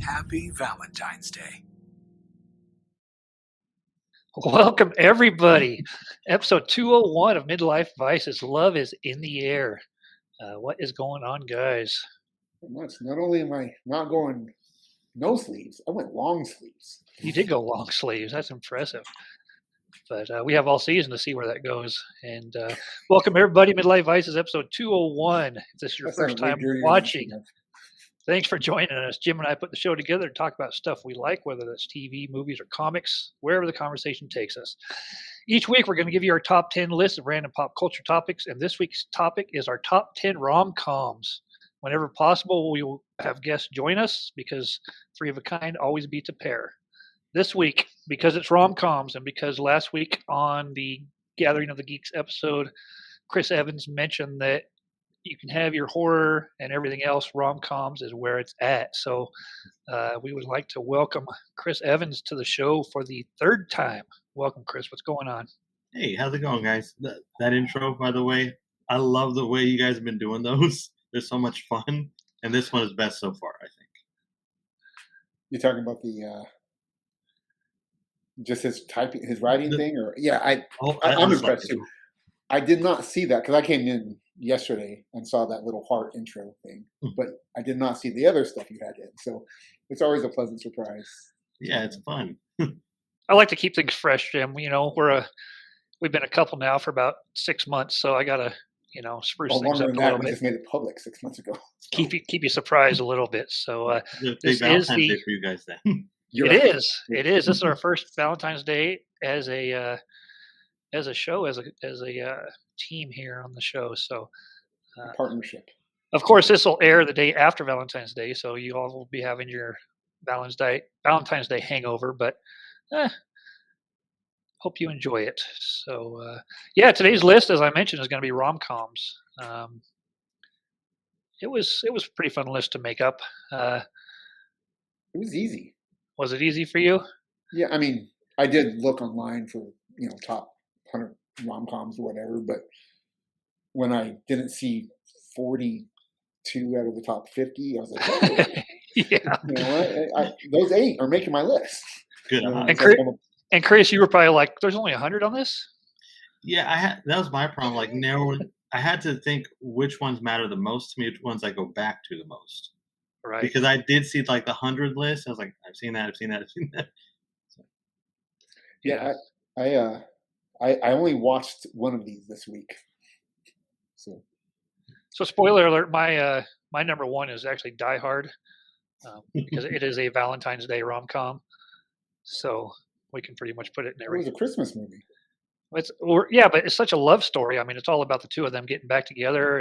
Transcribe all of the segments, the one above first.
Happy Valentine's Day. Welcome, everybody. Episode 201 of Midlife Vices. Love is in the air. What is going on, guys? Much. Not only am I not going no sleeves, I went long sleeves. You did go long sleeves. That's impressive. But we have all season to see where that goes. And welcome, everybody. Midlife Vices, episode 201. If this is your first time watching, thanks for joining us. Jim and I put the show together to talk about stuff we like, whether that's TV, movies, or comics, wherever the conversation takes us. Each week, we're going to give you our top 10 list of random pop culture topics, and this week's topic is our top 10 rom-coms. Whenever possible, we will have guests join us because three of a kind always beats a pair. This week, because it's rom-coms and because last week on the Gathering of the Geeks episode, Chris Evans mentioned that you can have your horror and everything else. Rom-coms is where it's at. So we would like to welcome Chris Evans to the show for the third time. Welcome, Chris. What's going on? Hey, how's it going, guys? That intro, by the way, I love the way you guys have been doing those. They're so much fun. And this one is best so far, I think. You're talking about the just his typing, his writing thing? Or I'm impressed too. I did not see that because I came in yesterday and saw that little heart intro thing, but I did not see the other stuff you had in. So it's always a pleasant surprise. Yeah, it's fun. I like to keep things fresh, Jim. You know, we've been a couple now for about 6 months, so I gotta spruce things up a little bit. We just made it public 6 months ago. So. Keep you surprised a little bit. So this is Day for you guys then. It is. This is our first Valentine's Day as a show, as a team here on the show. So partnership. Of course, this will air the day after Valentine's Day, so you all will be having your Valentine's Day hangover. But hope you enjoy it. So today's list, as I mentioned, is going to be rom-coms. It was a pretty fun list to make up. It was easy. Was it easy for you? Yeah, I mean, I did look online for top 100 rom-coms or whatever, but when I didn't see 42 out of the top 50, I was like, oh, yeah. You know what? Those 8 are making my list. Good. And Chris, you were probably like, "There's only 100 on this." Yeah, that was my problem. Like narrowing, I had to think which ones matter the most to me, which ones I go back to the most. Right. Because I did see like the 100 list. I was like, I've seen that. So. Yeah, I only watched one of these this week. So spoiler alert, my number one is actually Die Hard, because it is a Valentine's Day rom-com. So we can pretty much put it in every. It was a Christmas movie. But it's such a love story. I mean, it's all about the two of them getting back together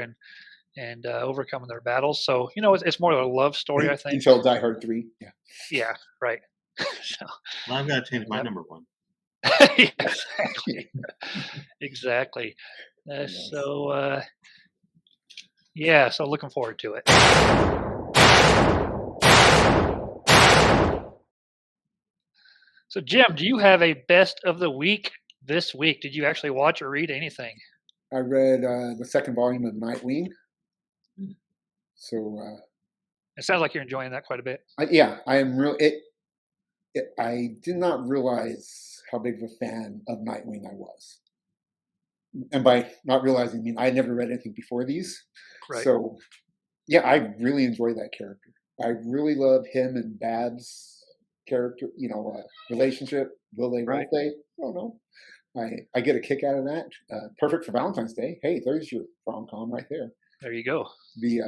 and overcoming their battles. So it's more of a love story, I think. Until Die Hard 3. Yeah. Yeah. Right. So, well, I've got to change my number one. Exactly. Yes. So looking forward to it. So Jim, do you have a best of the week this week? Did you actually watch or read anything? I read the second volume of Nightwing. So it sounds like you're enjoying that quite a bit. I am I did not realize how big of a fan of Nightwing I was. And by not realizing, I mean I had never read anything before these. Right. So, I really enjoy that character. I really love him and Babs' character, relationship. Will they, won't they? I don't know. I get a kick out of that. Perfect for Valentine's Day. Hey, there's your RomCom right there. There you go. The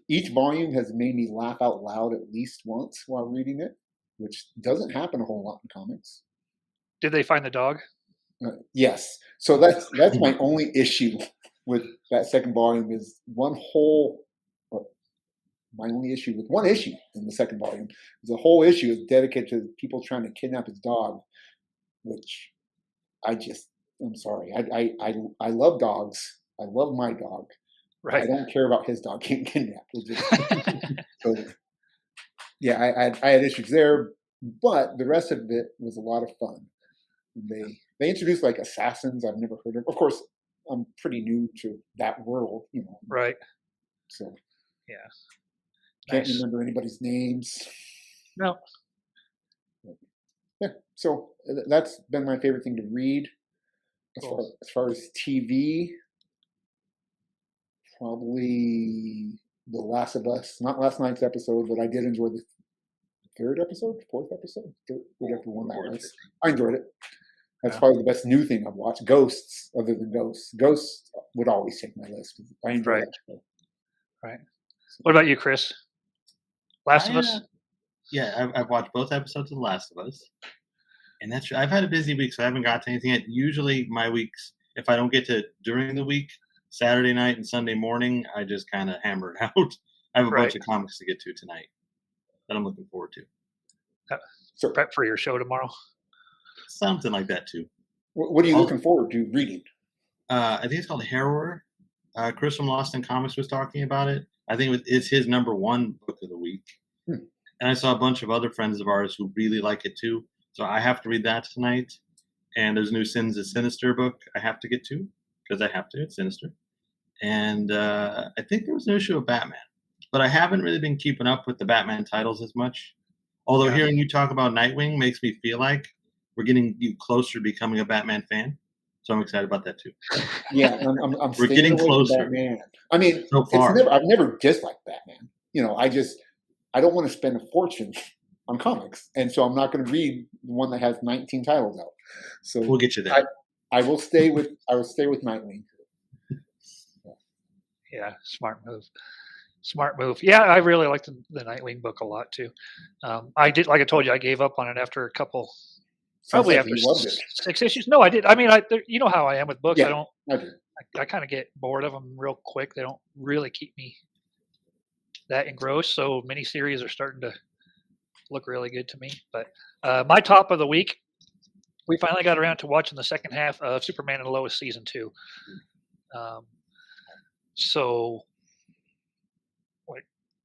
each volume has made me laugh out loud at least once while reading it, which doesn't happen a whole lot in comics. Did they find the dog? Yes. So that's my only issue with that second volume is my only issue with one issue in the second volume is the whole issue is dedicated to people trying to kidnap his dog, which I'm sorry. I love dogs. I love my dog. Right. I don't care about his dog getting kidnapped. So, yeah, I had issues there, but the rest of it was a lot of fun. They introduced like assassins I've never heard of. Of course, I'm pretty new to that world, Right. So yeah, can't remember anybody's names. No. Yeah, so that's been my favorite thing to read. As far as TV, probably The Last of Us. Not last night's episode, but I did enjoy the fourth episode, whatever one that was. I enjoyed it. That's probably the best new thing I've watched. Ghosts, other than Ghosts. Ghosts would always take my list. I enjoy that show. Right. What about you, Chris? Last of Us? Yeah, I've watched both episodes of The Last of Us. And that's I've had a busy week, so I haven't got to anything yet. Usually my weeks, if I don't get to during the week, Saturday night and Sunday morning, I just kind of hammer it out. I have a bunch of comics to get to tonight that I'm looking forward to. So prep for your show tomorrow? Something like that, too. What are you looking forward to reading? I think it's called Harrower. Chris from Lost in Comics was talking about it. I think it's his number one book of the week. And I saw a bunch of other friends of ours who really like it, too. So I have to read that tonight. And there's a new Sins of Sinister book I have to get to because I have to. It's Sinister. And I think there was an issue of Batman. But I haven't really been keeping up with the Batman titles as much. Although hearing you talk about Nightwing makes me feel like we're getting you closer to becoming a Batman fan. So I'm excited about that too. Yeah, I'm we're getting closer. Batman. I mean, so far. I've never disliked Batman. I don't want to spend a fortune on comics, and so I'm not going to read the one that has 19 titles out. So we'll get you there. I will stay with Nightwing. Yeah, smart move. Yeah, I really liked the Nightwing book a lot too. I did, like I told you, I gave up on it after a couple. Probably after 6 issues. No, I did. I mean, you know how I am with books. Yeah, I kind of get bored of them real quick. They don't really keep me that engrossed. So miniseries are starting to look really good to me. But my top of the week, we finally got around to watching the second half of Superman and Lois season 2. So,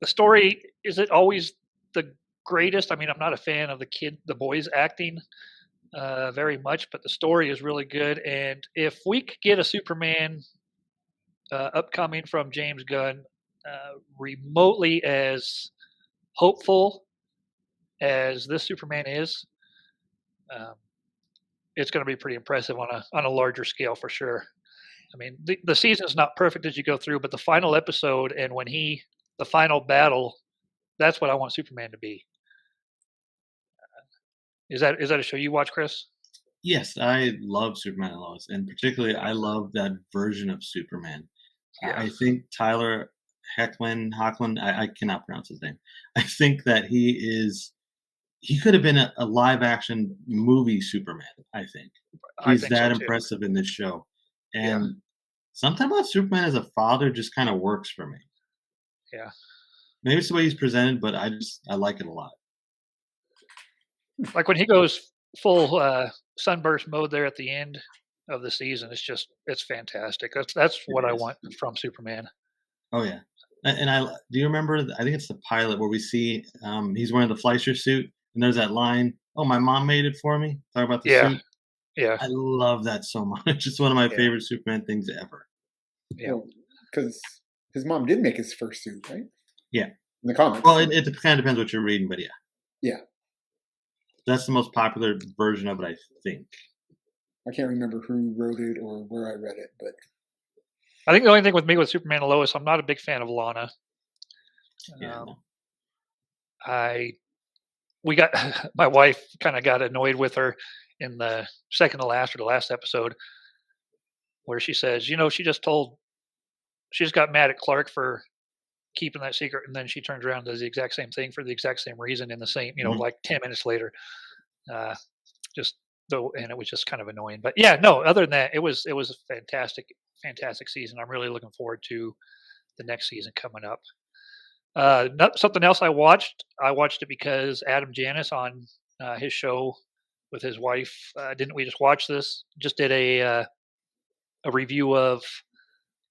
the story, is it always the greatest? I mean, I'm not a fan of the boys acting very much, but the story is really good. And if we could get a Superman upcoming from James Gunn remotely as hopeful as this Superman is, it's going to be pretty impressive on a larger scale for sure. I mean, the season's not perfect as you go through, but the final episode and the final battle, that's what I want Superman to be. Is that a show you watch, Chris? Yes, I love Superman and Lois, and particularly I love that version of Superman. Yeah. I think Tyler Hoechlin, I cannot pronounce his name. I think that he could have been a live action movie Superman. I think he's that impressive in this show, and something about Superman as a father just kind of works for me. Yeah, maybe it's the way he's presented, but I like it a lot. Like when he goes full sunburst mode there at the end of the season, it's fantastic. That's what I want from Superman. Oh yeah, and do you remember? I think it's the pilot where we see he's wearing the Fleischer suit, and there's that line, "Oh, my mom made it for me." Talk about the suit. Yeah, I love that so much. It's one of my favorite Superman things ever. Yeah, because his mom did make his first suit, right? Yeah, in the comics. Well, it kind of depends what you're reading, but yeah. That's the most popular version of it, I think. I can't remember who wrote it or where I read it, but I think the only thing with me with Superman and Lois, I'm not a big fan of Lana. My wife kind of got annoyed with her in the second to last or the last episode, where she says, she just got mad at Clark for keeping that secret, and then she turns around and does the exact same thing for the exact same reason in the same, like 10 minutes later. Just though, and it was just kind of annoying. But yeah, no, other than that, it was a fantastic season. I'm really looking forward to the next season coming up. Something else I watched it because Adam Janis on his show with his wife, Didn't We Just Watch This, just did a review of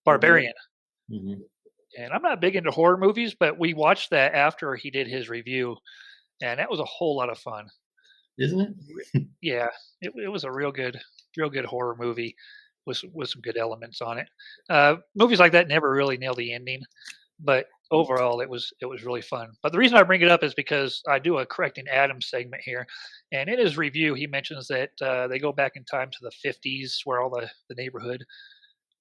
Barbarian. Mm-hmm. And I'm not big into horror movies, but we watched that after he did his review, and that was a whole lot of fun. Isn't it? Yeah, it was a real good horror movie with some good elements on it. Movies like that never really nail the ending, but overall it was really fun. But the reason I bring it up is because I do a Correcting Adam segment here, and in his review he mentions that they go back in time to the 50s where all the neighborhood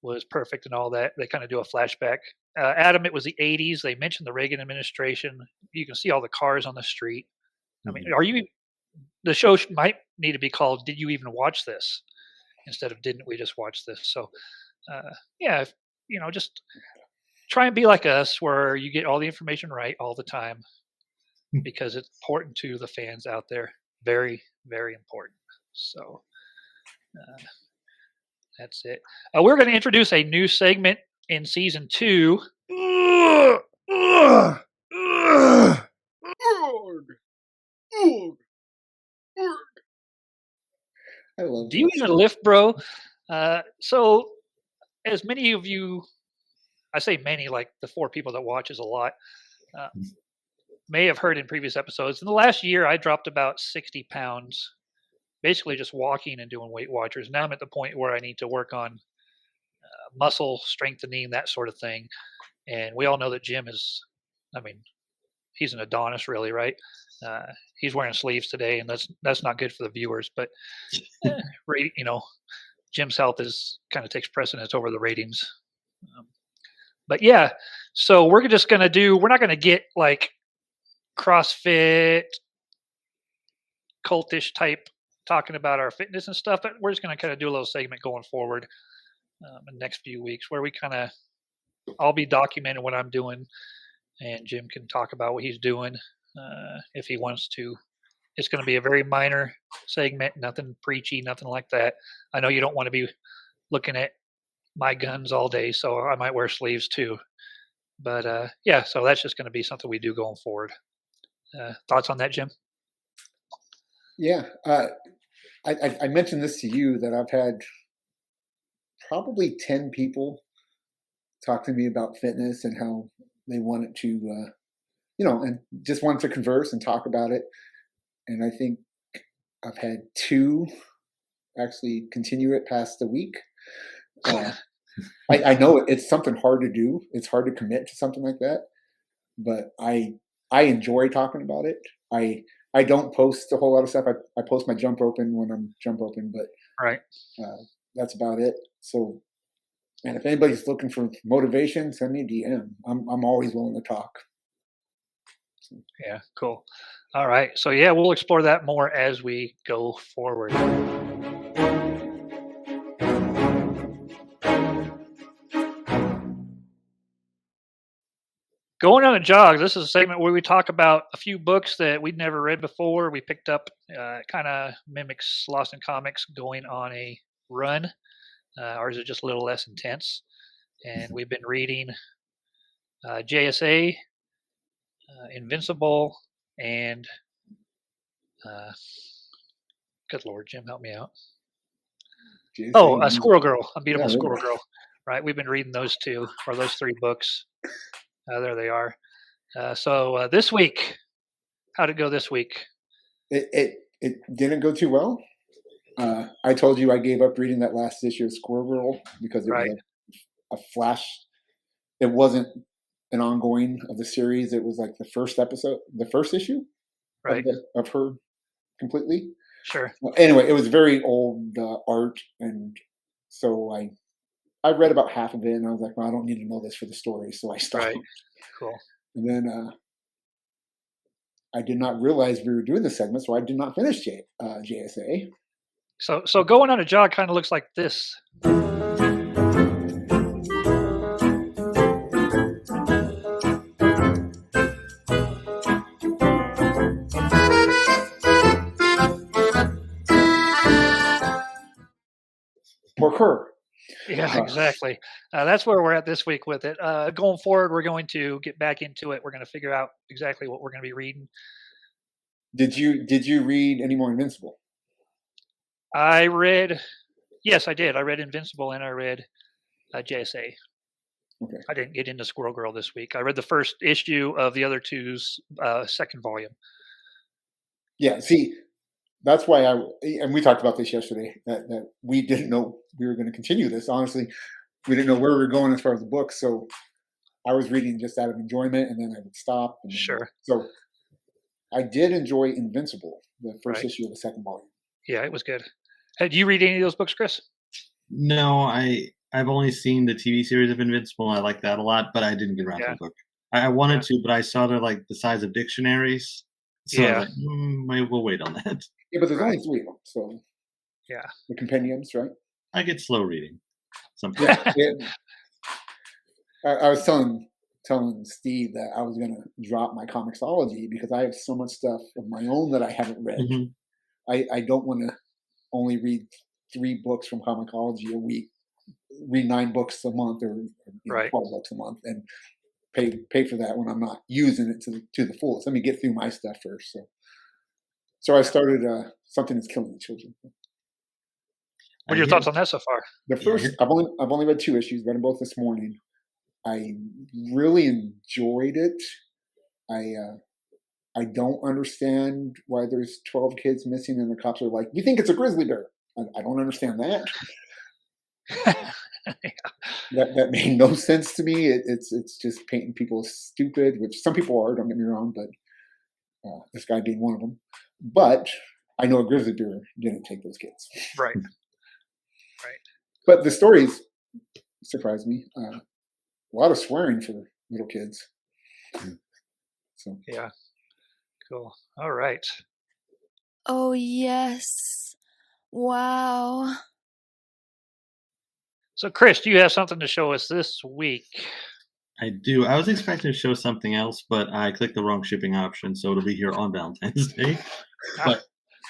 was perfect and all that. They kind of do a flashback. Adam, it was the 80s. They mentioned the Reagan administration. You can see all the cars on the street. I mean, the show might need to be called "Did You Even Watch This?" instead of "Didn't We Just Watch This?" So, yeah, just try and be like us, where you get all the information right all the time, because it's important to the fans out there. Very, very important. So, that's it. We're going to introduce a new segment in season 2. Do you even lift, bro? So, as many of you, I say many, like the 4 people that watch is a lot, may have heard in previous episodes, in the last year, I dropped about 60 pounds, basically just walking and doing Weight Watchers. Now I'm at the point where I need to work on muscle strengthening, that sort of thing. And we all know that Jim he's an Adonis, really, right? He's wearing sleeves today, and that's not good for the viewers. But Jim's health kind of takes precedence over the ratings. But yeah, so we're just gonna we're not gonna get like CrossFit cultish type talking about our fitness and stuff, but we're just gonna kind of do a little segment going forward in the next few weeks where I'll be documenting what I'm doing, and Jim can talk about what he's doing if he wants to. It's going to be a very minor segment, nothing preachy, nothing like that. I know you don't want to be looking at my guns all day, so I might wear sleeves too. But yeah, so that's just going to be something we do going forward. Thoughts on that, Jim? Yeah, I mentioned this to you that I've had probably 10 people talk to me about fitness and how they wanted to, and just wanted to converse and talk about it. And I think I've had 2 actually continue it past the week. I know it's something hard to do. It's hard to commit to something like that, but I enjoy talking about it. I don't post a whole lot of stuff. I post my jump roping when I'm jump roping, but right. That's about it. So, and if anybody's looking for motivation, send me a DM. I'm always willing to talk. So. Yeah, cool. All right. So yeah, we'll explore that more as we go forward. Going on a jog. This is a segment where we talk about a few books that we'd never read before. We picked up, kind of mimics Lost in Comics going on a run. Ours is just a little less intense. And we've been reading JSA, Invincible, and good Lord, Jim, help me out. JSA, Squirrel Girl, Unbeatable Squirrel Girl. Right, we've been reading those 3 books. There they are. So this week, how'd it go this week? It didn't go too well. I told you I gave up reading that last issue of Squirrel Girl because it was a flash. It wasn't an ongoing of the series. It was like the first issue of her completely. Sure. Anyway, it was very old art, and so I read about half of it, and I was like, well, I don't need to know this for the story, so I stopped. Right. Cool. And then I did not realize we were doing this segment, so I did not finish JSA. So going on a jog kind of looks like this. Or her. Yeah, exactly. That's where we're at this week with it. Going forward, we're going to get back into it. We're going to figure out exactly what we're going to be reading. Did you read any more Invincible? Yes, I did. I read Invincible and I read JSA. Okay. I didn't get into Squirrel Girl this week. I read the first issue of the other two's second volume. Yeah, see, that's why and we talked about this yesterday, that we didn't know we were going to continue this. Honestly, we didn't know where we were going as far as the book. So I was reading just out of enjoyment, and then I would stop. Sure. So I did enjoy Invincible, the first Right. issue of the second volume. Yeah, it was good. Did you read any of those books, Chris? No, I've only seen the TV series of Invincible. I like that a lot, but I didn't get around to the book. I wanted to, but I saw they're like the size of dictionaries. So I was like, maybe we'll wait on that. Yeah, but there's only 3 of them, so yeah, the compendiums, right? I get slow reading sometimes. I was telling Steve that I was going to drop my Comixology because I have so much stuff of my own that I haven't read. Mm-hmm. I don't want to only read 3 books from Comixology a week, read 9 books a month, or 12 books a month, and pay for that when I'm not using it to the fullest. Let me get through my stuff first. So I started Something That's Killing the Children. What are your thoughts on that so far? The first, I've only read 2 issues. Read them both this morning. I really enjoyed it. I don't understand why there's 12 kids missing, and the cops are like, "We think it's a grizzly bear." I don't understand that. That made no sense to me. It's just painting people as stupid, which some people are. Don't get me wrong, but this guy being one of them. But I know a grizzly bear didn't take those kids. Right. But the stories surprised me. A lot of swearing for little kids. So yeah, cool. All right. Oh yes, wow. So, Chris, do you have something to show us this week? I do. I was expecting to show something else, but I clicked the wrong shipping option, so it'll be here on Valentine's Day. But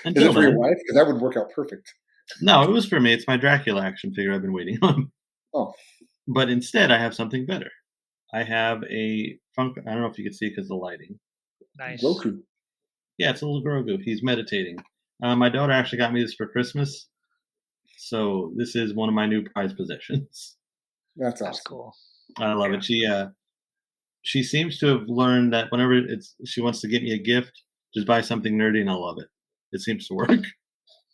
is it for your wife? Because that would work out perfect. No, it was for me. It's my Dracula action figure I've been waiting on. Oh. But instead, I have something better. I have I don't know if you can see it because of the lighting. Nice. Goku. Yeah, it's a little Grogu. He's meditating. My daughter actually got me this for Christmas. So this is one of my new prized possessions. That's awesome. That's cool. I love it. She seems to have learned that whenever she wants to get me a gift, just buy something nerdy and I'll love it. It seems to work.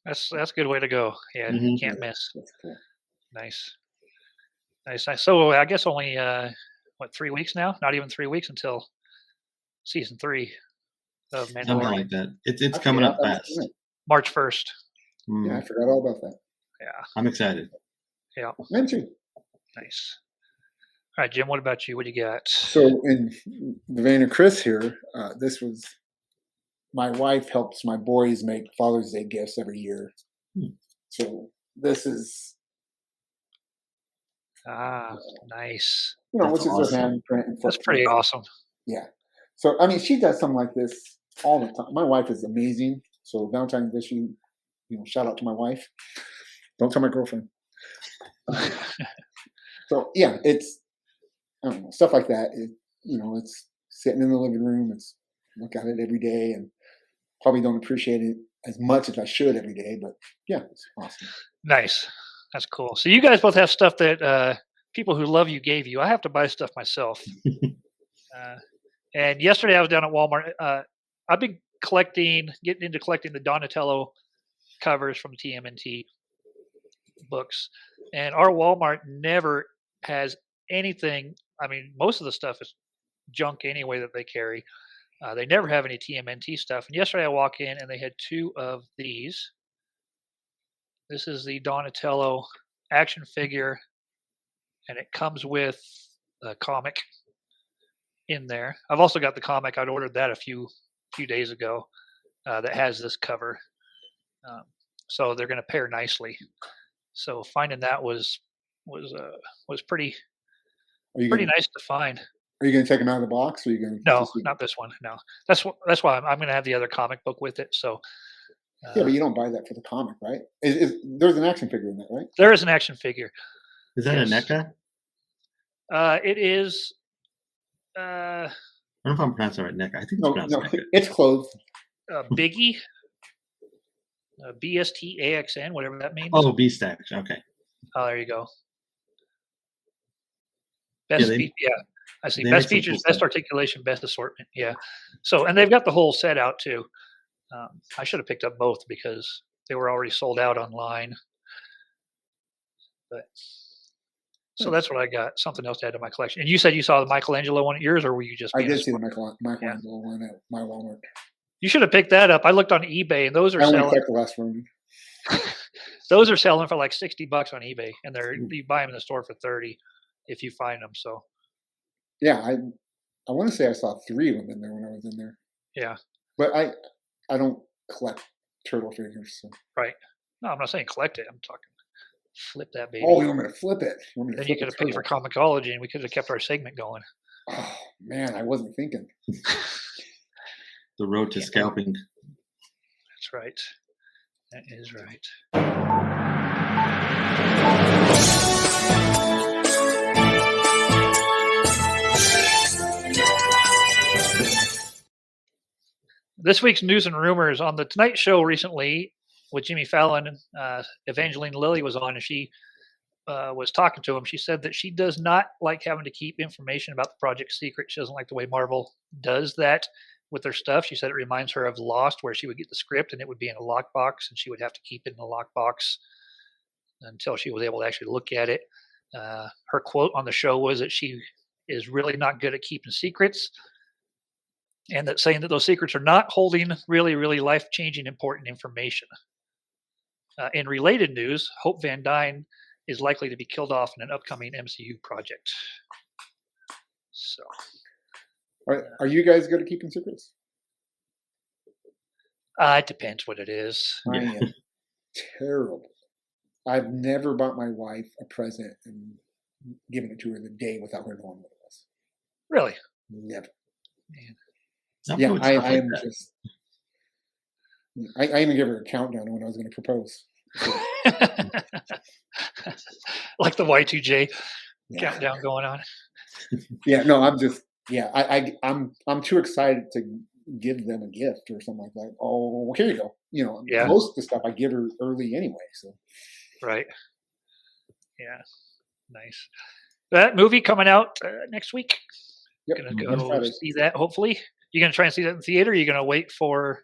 That's a good way to go. Yeah, can't miss. That's cool. Nice. So I guess only 3 weeks now? Not even 3 weeks until season 3 of Mandalorian. Something like that. It's coming up fast. March 1st. Yeah, I forgot all about that. Yeah. I'm excited. Yeah. Me too. Nice. All right, Jim, what about you? What do you got? So in the vein of Chris here, this was my wife helps my boys make Father's Day gifts every year. So this is nice. Which is awesome. her handprint. That's pretty awesome. Yeah. So I mean, she does something like this all the time. My wife is amazing. So Valentine's Day, shout out to my wife. Don't tell my girlfriend. So yeah, it's I don't know, stuff like that. It's sitting in the living room. It's look at it every day, and probably don't appreciate it as much as I should every day. But yeah, it's awesome. Nice. That's cool. So you guys both have stuff that people who love you gave you. I have to buy stuff myself. And yesterday I was down at Walmart. I've been getting into collecting the Donatello covers from TMNT books, and our Walmart never has anything. I mean, most of the stuff is junk anyway that they carry. They never have any TMNT stuff. And yesterday I walk in and they had 2 of these. This is the Donatello action figure, and it comes with a comic in there. I've also got the comic. I'd ordered that a few days ago that has this cover. so they're going to pair nicely. So finding that was pretty nice to find. Are you going to take them out of the box, or are you going to? No, not this one. No, that's why I'm going to have the other comic book with it. So. Yeah, but you don't buy that for the comic, right? There's an action figure in that, right? There is an action figure. Is that a NECA? It is. I don't know if I'm pronouncing it right. NECA. I think it's pronounced NECA. It's clothes. Biggie. BSTAXN, whatever that means. Oh, B-Stack. Okay. Oh, there you go. Best I see. Best features, best articulation, best assortment. Yeah. So, and they've got the whole set out too. I should have picked up both because they were already sold out online. But so that's what I got. Something else to add to my collection. And you said you saw the Michelangelo one at yours, or were you just? I did see the Michelangelo one at my Walmart. You should have picked that up. I looked on eBay, and those are selling. The last one. Those are selling for like $60 on eBay, and you buy them in the store for $30 if you find them. So. Yeah, I want to say I saw 3 of them in there when I was in there. Yeah. But I don't collect turtle figures. So. Right. No, I'm not saying collect it. I'm talking flip that baby. Oh, you want me to flip it? Then you could have paid for Comicology, and we could have kept our segment going. Oh man, I wasn't thinking. The road to scalping. That's right. That is right. This week's news and rumors on the Tonight Show recently with Jimmy Fallon, Evangeline Lilly was on, and she was talking to him. She said that she does not like having to keep information about the project secret. She doesn't like the way Marvel does that with their stuff. She said it reminds her of Lost, where she would get the script and it would be in a lockbox, and she would have to keep it in a lockbox until she was able to actually look at it. Her quote on the show was that she is really not good at keeping secrets, and that saying that those secrets are not holding really, really life-changing important information. In related news, Hope Van Dyne is likely to be killed off in an upcoming MCU project. So, are you guys good at keeping secrets? It depends what it is. I am terrible. I've never bought my wife a present and given it to her the day without her knowing what it was. Really? Never. Man. Yeah, I am just. I even gave her a countdown when I was going to propose. So. Like the Y2J countdown going on. Yeah, no, I'm just. Yeah, I'm too excited to give them a gift or something like that. Oh, here you go. You know, most of the stuff I give her early anyway. So. Right. Yeah. Nice. That movie coming out next week. Yep. Gonna go see that. Hopefully, you gonna try and see that in the theater. Or are you gonna wait for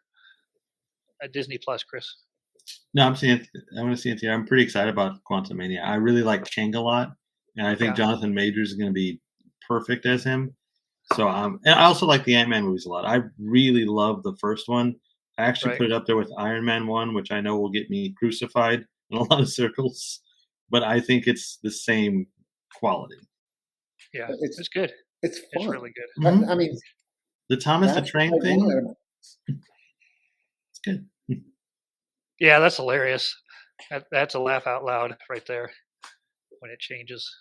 a Disney Plus, Chris? No, I'm going to see it here. I'm pretty excited about Quantumania. I really like Kang a lot, and I think Jonathan Majors is going to be perfect as him. So, and I also like the Ant-Man movies a lot. I really love the first one. I actually put it up there with Iron Man 1, which I know will get me crucified in a lot of circles, but I think it's the same quality. Yeah, it's good. It's fun. It's really good. Mm-hmm. I mean, the Thomas the Train thing. It's good. Yeah, that's hilarious. That's a laugh out loud right there when it changes.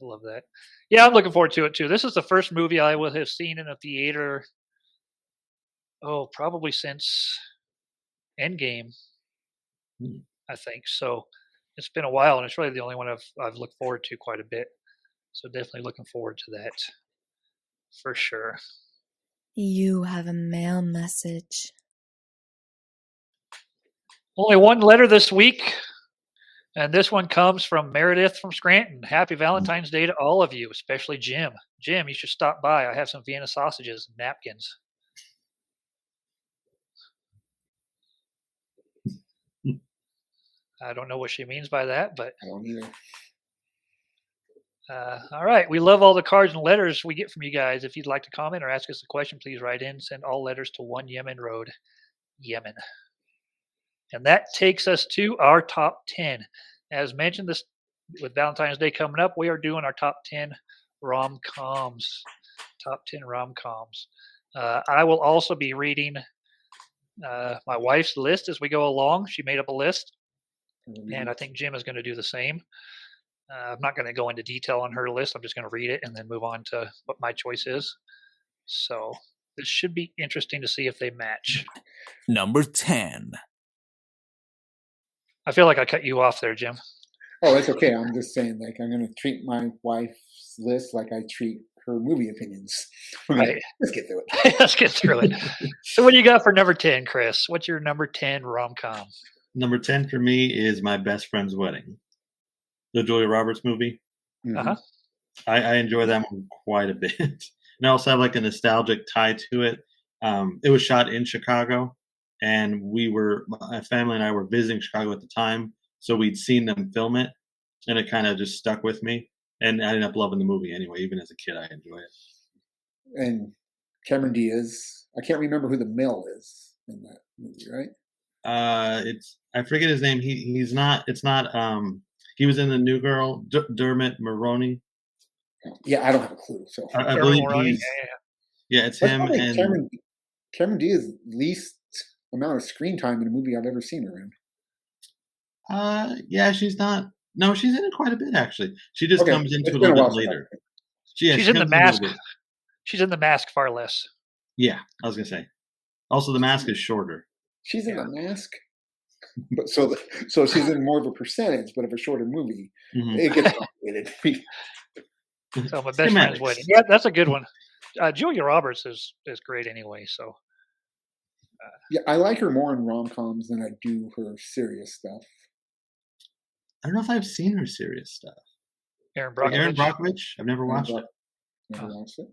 I love that. Yeah, I'm looking forward to it too. This is the first movie I would have seen in a theater. Oh, probably since Endgame, I think. So it's been a while, and it's really the only one I've looked forward to quite a bit. So definitely looking forward to that for sure. You have a mail message. Only one letter this week, and this one comes from Meredith from Scranton. Happy Valentine's Day to all of you, especially Jim. Jim, you should stop by. I have some Vienna sausages and napkins. I don't know what she means by that, but I don't either. All right. We love all the cards and letters we get from you guys. If you'd like to comment or ask us a question, please write in. Send all letters to 1 Yemen Road, Yemen. And that takes us to our top 10. As mentioned, this with Valentine's Day coming up, we are doing our top 10 rom-coms. Top 10 rom-coms. I will also be reading my wife's list as we go along. She made up a list, And I think Jim is going to do the same. I'm not going to go into detail on her list. I'm just going to read it and then move on to what my choice is. So this should be interesting to see if they match. Number 10. I feel like I cut you off there, Jim. Oh, it's okay. I'm just saying, like, I'm going to treat my wife's list like I treat her movie opinions. Right. Let's get through it. Let's get through it. So what do you got for number 10, Chris? What's your number 10 rom-com? Number 10 for me is My Best Friend's Wedding, the Julia Roberts movie. Uh-huh. I enjoy that one quite a bit. And I also have like a nostalgic tie to it. It was shot in Chicago, and my family and I were visiting Chicago at the time, so we'd seen them film it, and it kind of just stuck with me. And I ended up loving the movie anyway. Even as a kid, I enjoy it. And Cameron Diaz, I can't remember who the male is in that movie, right? I forget his name. He's not. It's not. He was in The New Girl. Dermot Mulroney. Yeah, I don't have a clue. So I believe he's. Yeah. It's him and Cameron Diaz's least amount of screen time in a movie I've ever seen her in. Yeah, she's not. No, she's in it quite a bit actually. She just comes into it a little bit later. She's in The Mask. She's in The Mask far less. Yeah, I was gonna say. Also, The Mask is shorter. She's in The Mask, but so she's in more of a percentage, but of a shorter movie. It gets complicated. So My Best Friend's Wedding. Yeah, that's a good one. Julia Roberts is great anyway. So. Yeah, I like her more in rom-coms than I do her serious stuff. I don't know if I've seen her serious stuff. Erin Brockovich. Erin Brockovich? I've never watched it. Never watched it.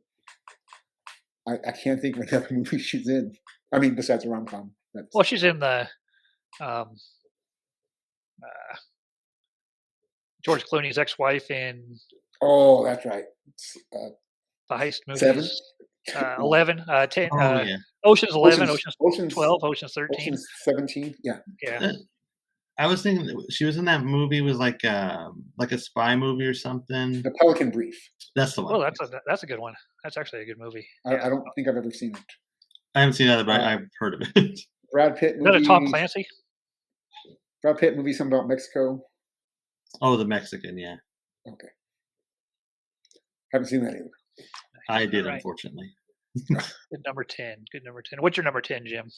I can't think of another movie she's in. I mean, besides a rom-com. Well, she's in the George Clooney's ex-wife in. Oh, that's right. The heist movies. 7? 11, 10. Yeah. Ocean's 11, Ocean's 12, Ocean's 13. Ocean's 17. Yeah. I was thinking she was in that movie. It was like a spy movie or something. The Pelican Brief. That's the one. Oh, that's a good one. That's actually a good movie. I don't think I've ever seen it. I haven't seen that, but I've heard of it. Brad Pitt movie. Is that a Tom Clancy? Brad Pitt movie, something about Mexico. Oh, the Mexican, yeah. Okay. Haven't seen that either. I did, unfortunately. Good number 10. Good number 10. What's your number 10, Jim?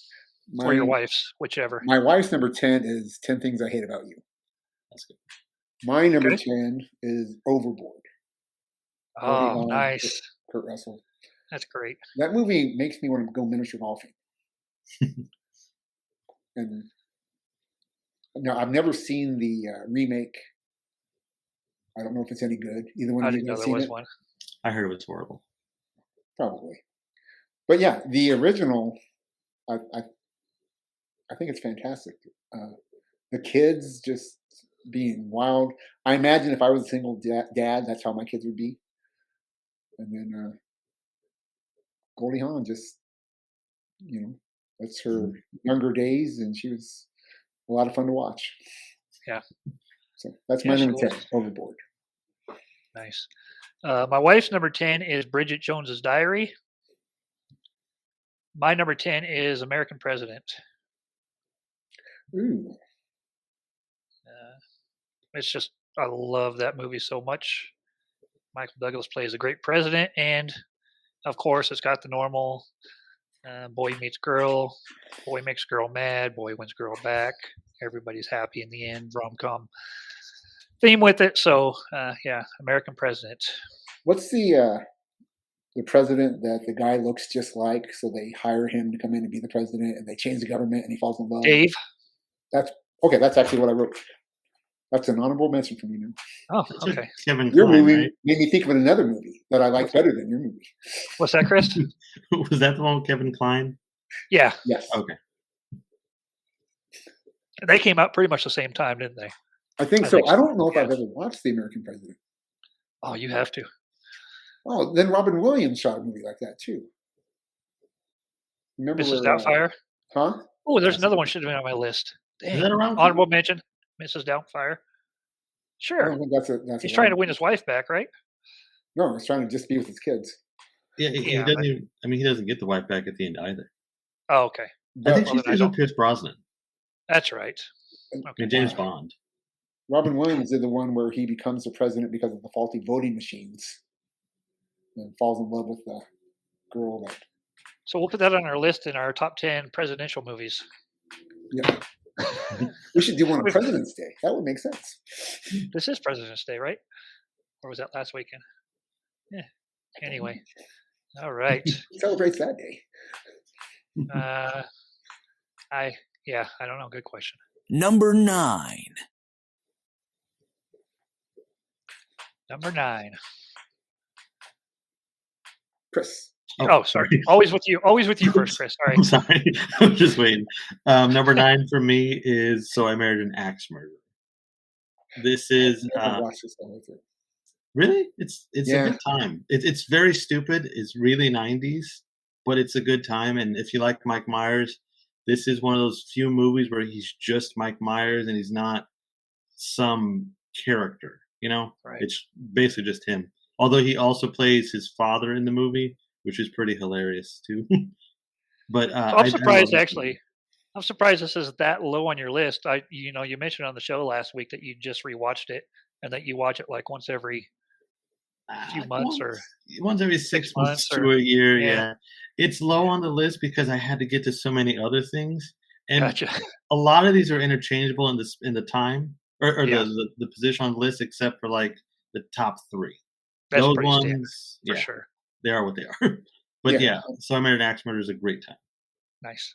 Or your wife's, whichever. My wife's number 10 is 10 Things I Hate About You. That's good. My number 10 is Overboard. Oh, nice. Kurt Russell. That's great. That movie makes me want to go miniature golfing. And now I've never seen the remake. I don't know if it's any good. Either one of you guys seen it? One. I heard it was horrible. Probably. But yeah, the original, I think it's fantastic. The kids just being wild. I imagine if I was a single dad, that's how my kids would be. And then Goldie Hawn just, that's her younger days, and she was a lot of fun to watch. Yeah. So that's my number 10, Overboard. Nice. My wife's number 10 is Bridget Jones's Diary. My number 10 is American President. Ooh. It's just, I love that movie so much. Michael Douglas plays a great president, and of course, it's got the normal boy meets girl, boy makes girl mad, boy wins girl back. Everybody's happy in the end. Rom-com theme with it. So, yeah, American President. What's the president that the guy looks just like? So they hire him to come in and be the president, and they change the government, and he falls in love. Dave. That's okay. That's actually what I wrote. That's an honorable mention from you now. Oh, okay. Kevin Your Kline, movie right? made me think of another movie that I like better than your movie. What's that, Chris? Was that the one with Kevin Kline? Yeah. Yes. Okay. They came out pretty much the same time, didn't they? I think so. I don't know if I've ever watched The American President. Oh, you have to. Oh, then Robin Williams shot a movie like that too. Remember Mrs. Doubtfire? Huh? Oh, there's another one should have been on my list. Dang. Is that around? Honorable mention, Mrs. Doubtfire. I Sure. don't think that's He's trying to win his wife back, right? No, he's trying to just be with his kids. Yeah, he doesn't even, he doesn't get the wife back at the end either. Oh, okay. I think But she's with Pierce Brosnan. That's right. And James Bond. Robin Williams did the one where he becomes the president because of the faulty voting machines, and falls in love with the girl that. So we'll put that on our list in our top 10 presidential movies. Yeah. We should do one on President's Day. That would make sense. This is President's Day, right? Or was that last weekend? Yeah. Anyway. All right. Who celebrates that day? I don't know. Good question. Number 9. Number 9. Chris. Oh, sorry. Always with you. Always with you first, Chris. Sorry. I'm sorry. I'm just waiting. Number 9 for me is So I Married an Axe Murderer. This is I've watched this all through. Really? It's a good time. It's very stupid. It's really 90s, but it's a good time. And if you like Mike Myers, this is one of those few movies where he's just Mike Myers and he's not some character, Right. It's basically just him. Although he also plays his father in the movie, which is pretty hilarious too. But I'm surprised I'm surprised this is that low on your list. You mentioned on the show last week that you just rewatched it and that you watch it like once every few months once every 6 months to a year. Yeah. It's low on the list because I had to get to so many other things, and Gotcha. A lot of these are interchangeable in the time or the position on the list, except for like the top 3. That's those pretty ones standard, for sure. They are what they are. But So I Married an Axe Murderer is a great time. Nice.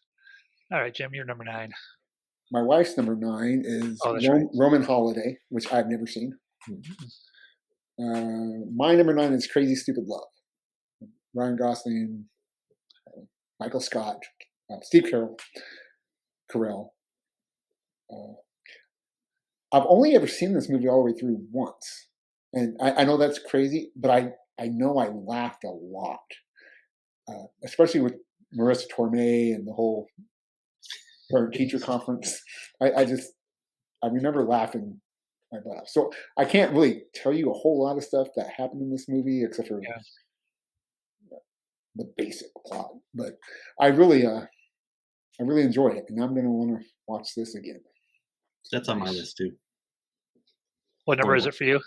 All right, Jim, you're number 9. My wife's number 9 is right. Roman Holiday, which I've never seen. My number 9 is Crazy Stupid Love. Ryan Gosling, Michael Scott, Steve Carell. I've only ever seen this movie all the way through once. And I know that's crazy, but I know I laughed a lot. Especially with Marissa Tomei and the whole parent-teacher conference. I remember laughing my butt off. So I can't really tell you a whole lot of stuff that happened in this movie, except for the basic plot. But I really enjoyed it, and I'm going to want to watch this again. That's on my list too. What number is it for you?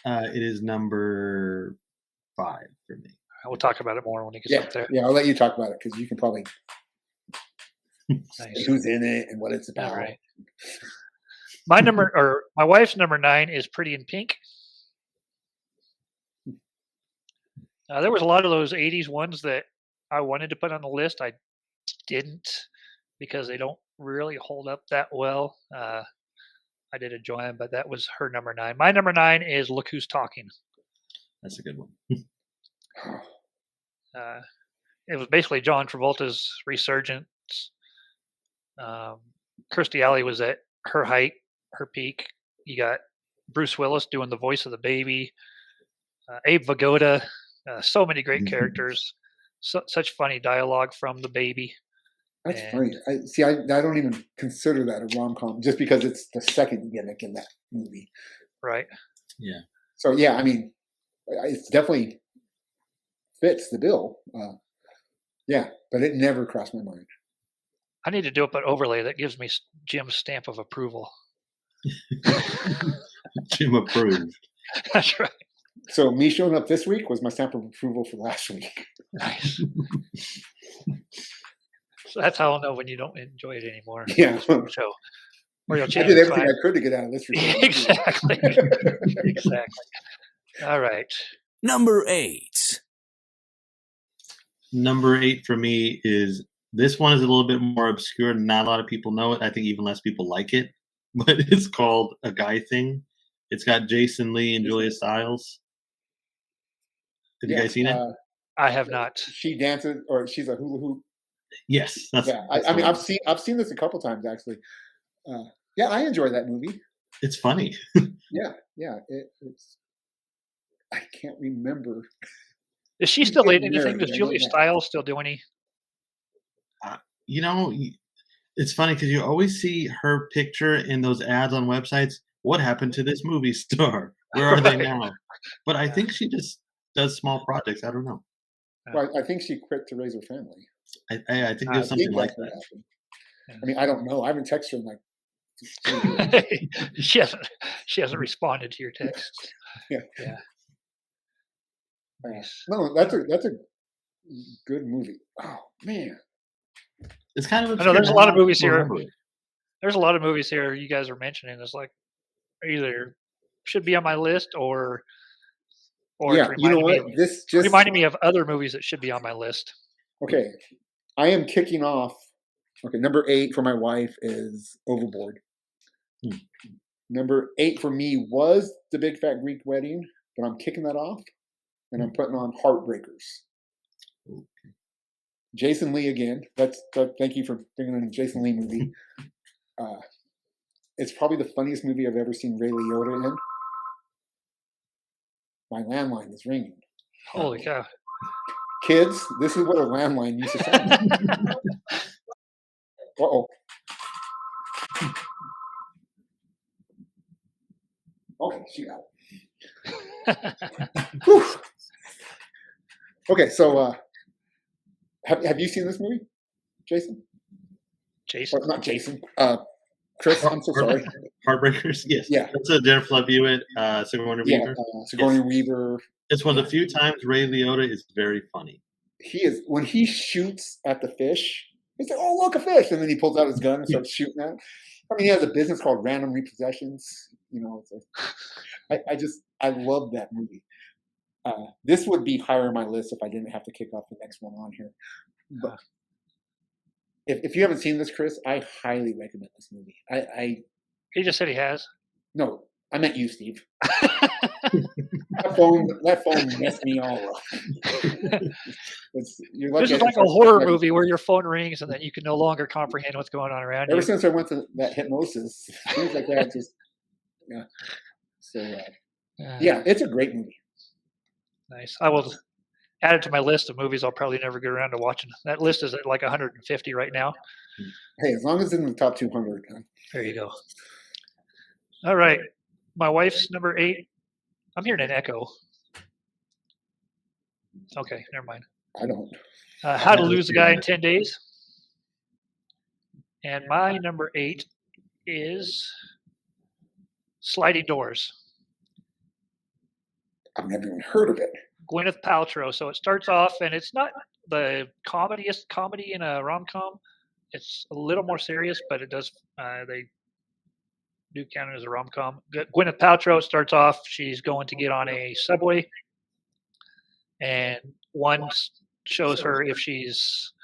It is number 5 for me. We'll talk about it more when it gets up there. Yeah, I'll let you talk about it because you can probably say who's in it and what it's about. All right. My wife's number 9 is Pretty in Pink. There was a lot of those 80s ones that I wanted to put on the list. I didn't because they don't really hold up that well. I did enjoy them, but that was her number 9. My number 9 is Look Who's Talking. That's a good one. It was basically John Travolta's resurgence. Kirstie Alley was at her height, her peak. You got Bruce Willis doing the voice of the baby. Abe Vigoda. So many great characters. Such funny dialogue from the baby. That's funny. I don't even consider that a rom-com just because it's the second gimmick in that movie. Right. Yeah. So, I mean, it's definitely fits the bill. But it never crossed my mind. I need to do up an overlay that gives me Jim's stamp of approval. Jim approved. That's right. So me showing up this week was my stamp of approval for last week. Nice. So that's how I'll know when you don't enjoy it anymore. Yeah. So, or you'll change I did everything I could to get out of this recording. Exactly. Exactly. All right. Number 8. Number 8 for me is, this one is a little bit more obscure. Not a lot of people know it. I think even less people like it. But it's called A Guy Thing. It's got Jason Lee and Julia Stiles. Have you guys seen it? I have not. She dances, or she's a hula hoop. Yes. That's I mean, I've seen this a couple times actually. I enjoy that movie. It's funny. It's. I can't remember. Is she still in anything? Does Julia Stiles still do any? It's funny because you always see her picture in those ads on websites. What happened to this movie star? Where are they now? But I think she just does small projects. I don't know. Well, I think she quit to raise her family. I think there's something like that. I mean, I don't know. I haven't texted her in like she hasn't responded to your texts. Yeah. Nice. No, that's a good movie. Oh man, it's kind of. I know there's a lot of movies here. There's a lot of movies here you guys are mentioning. It's like either should be on my list or yeah. You know what? This just reminding me of other movies that should be on my list. Okay, I am kicking off. Okay, number 8 for my wife is Overboard. Number 8 for me was The Big Fat Greek Wedding, but I'm kicking that off, and I'm putting on Heartbreakers. Okay. Jason Lee again. Thank you for bringing in a Jason Lee movie. It's probably the funniest movie I've ever seen Ray Liotta in. My landline is ringing. Holy cow. Kids, this is what a landline used to sound like. Uh-oh. Okay, she got it. Okay, so have you seen this movie, Jason? Jason? Or not Jason. Chris, I'm so sorry. Heartbreakers, yes. Yeah. That's a Jennifer Love Hewitt, Sigourney Weaver. Sigourney Weaver. It's one of the few times Ray Liotta is very funny. He is. When he shoots at the fish, he's like, "Oh, look, a fish!" And then he pulls out his gun and starts shooting at it. I mean, he has a business called Random Repossessions. You know, I love that movie. This would be higher on my list if I didn't have to kick off the next one on here. But if you haven't seen this, Chris, I highly recommend this movie. He just said he has. No, I meant you, Steve. That phone messed me all up. This is like a horror movie where your phone rings and then you can no longer comprehend what's going on around you. Ever since I went to that hypnosis, things like that just So yeah, it's a great movie. Nice. I will add it to my list of movies I'll probably never get around to watching. That list is at like 150 right now. Hey, as long as it's in the top 200. There you go. All right. My wife's number 8. I'm hearing an echo. Okay, never mind. I don't. How to Lose a Guy in 10 Days. And my number 8 is Sliding Doors. I've never even heard of it. Gwyneth Paltrow. So it starts off, and it's not the comediest comedy in a rom-com. It's a little more serious, but it does. They do count it as a rom-com. Gwyneth Paltrow starts off. She's going to get on a subway, and one shows her if she's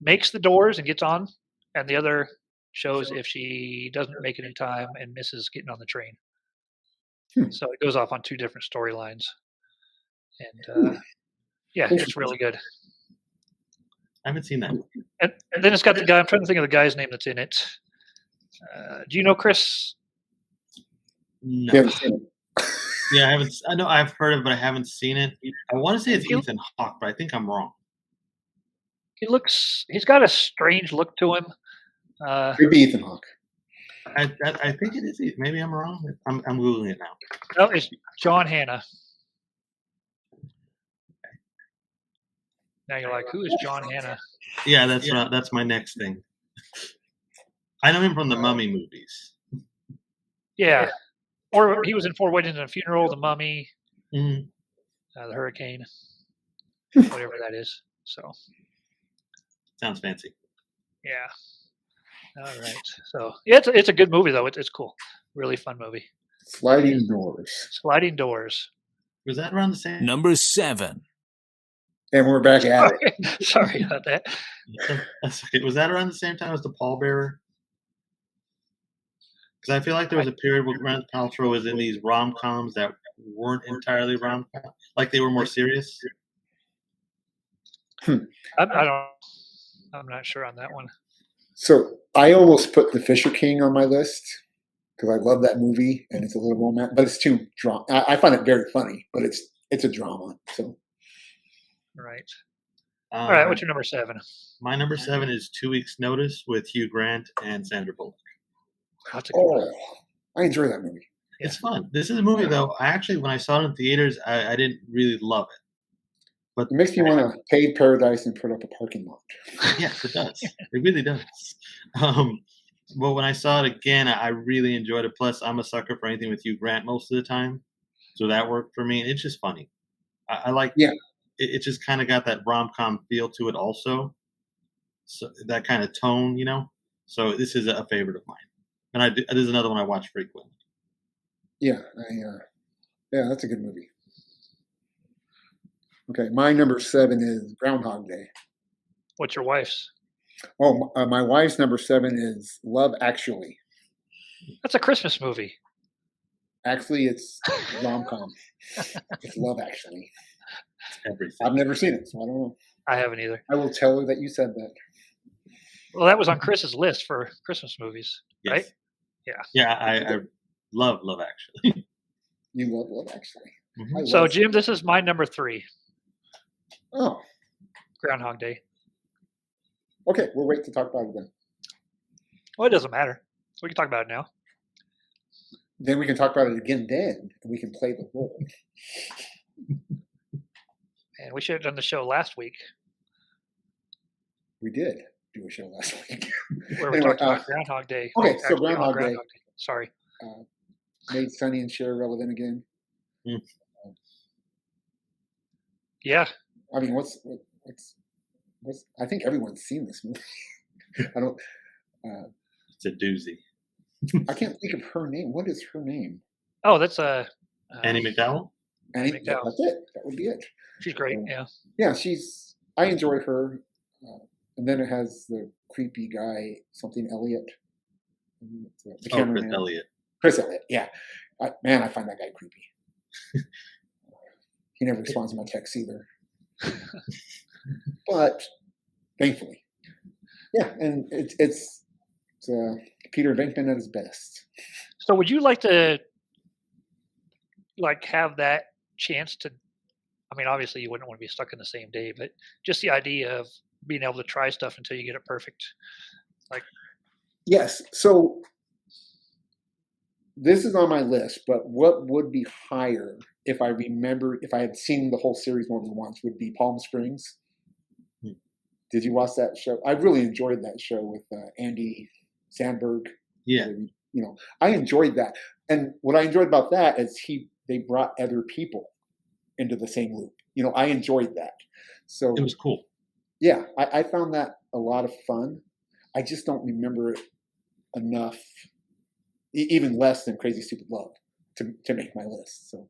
makes the doors and gets on, and the other shows if she doesn't make it in time and misses getting on the train. So it goes off on 2 different storylines, and yeah, it's really good. I haven't seen that. And then it's got the guy. I'm trying to think of the guy's name that's in it. Do you know Chris? No. You haven't seen it? Yeah, I haven't. I know I've heard of it, but I haven't seen it. I want to say it's Ethan Hawke, but I think I'm wrong. He's got a strange look to him. Could be Ethan Hawke. I think it is. Maybe I'm wrong. I'm Googling it now. No, it's John Hannah. Now you're like, who is John Hannah? Yeah, that's my next thing. I know him from the Mummy movies. Yeah. Or he was in 4 Weddings and a Funeral, The Mummy, The Hurricane, whatever that is. So sounds fancy. Yeah. All right. So yeah, it's a good movie though. It's cool. Really fun movie. Sliding Doors. Sliding Doors. Was that around the same? Number 7. And we're back at it. Sorry about that. That's okay. Was that around the same time as The Pallbearer? Because I feel like there was a period where Gwyneth Paltrow was in these rom-coms that weren't entirely rom-com, like they were more serious. I'm not sure on that one. So I almost put The Fisher King on my list because I love that movie and it's a little romantic, but it's too drama. I find it very funny, but it's a drama. So right. All right. What's your number 7? My number 7 is 2 Weeks Notice with Hugh Grant and Sandra Bullock. That's a good one. I enjoy that movie. It's fun. This is a movie though. When I saw it in theaters, I didn't really love it. But it makes me want to pave paradise and put up a parking lot. Yes, it does. It really does. Well, when I saw it again, I really enjoyed it. Plus, I'm a sucker for anything with Hugh Grant most of the time, so that worked for me. And it's just funny. I like. Yeah. It just kind of got that rom-com feel to it, also. So that kind of tone, you know. So this is a favorite of mine, and this is another one I watch frequently. Yeah, yeah, that's a good movie. Okay, my number 7 is Groundhog Day. What's your wife's? Oh, my wife's number 7 is Love Actually. That's a Christmas movie. Actually, it's rom-com. It's Love Actually. Everything. I've never seen it, so I don't know. I haven't either. I will tell her that you said that. Well, that was on Chris's list for Christmas movies, Yes. right? Yeah. Yeah, I love Actually. You love Love Actually. Mm-hmm. So, Jim, this is my number 3. Oh. Groundhog Day. Okay, we'll wait to talk about it then. Well, it doesn't matter. We can talk about it now. Then we can talk about it again then, and we can play the role. And we should have done the show last week. We did do a show last week. Where we talked about Groundhog Day. Okay, so Groundhog Day. Sorry. Made Sonny and Cher relevant again. Mm. Yeah. I mean, what's I think everyone's seen this movie. I don't. It's a doozy. I can't think of her name. What is her name? Oh, that's Annie McDowell. Annie McDowell. That's it. That would be it. She's great. Yeah. Yeah, I enjoy her. And then it has the creepy guy, something Elliott. The cameraman. Chris Elliott. Chris Elliott. Yeah. Man, I find that guy creepy. He never responds to my texts either. But thankfully, yeah, and it's Peter Venkman at his best. So, would you like to have that chance to? I mean, obviously, you wouldn't want to be stuck in the same day, but just the idea of being able to try stuff until you get it perfect. Yes. So this is on my list, but what would be higher if I had seen the whole series more than once would be Palm Springs. Did you watch that show? I really enjoyed that show with Andy Samberg. Yeah. I enjoyed that. And what I enjoyed about that is they brought other people into the same loop. I enjoyed that. So it was cool. Yeah, I found that a lot of fun. I just don't remember it enough, even less than Crazy Stupid Love, to make my list. So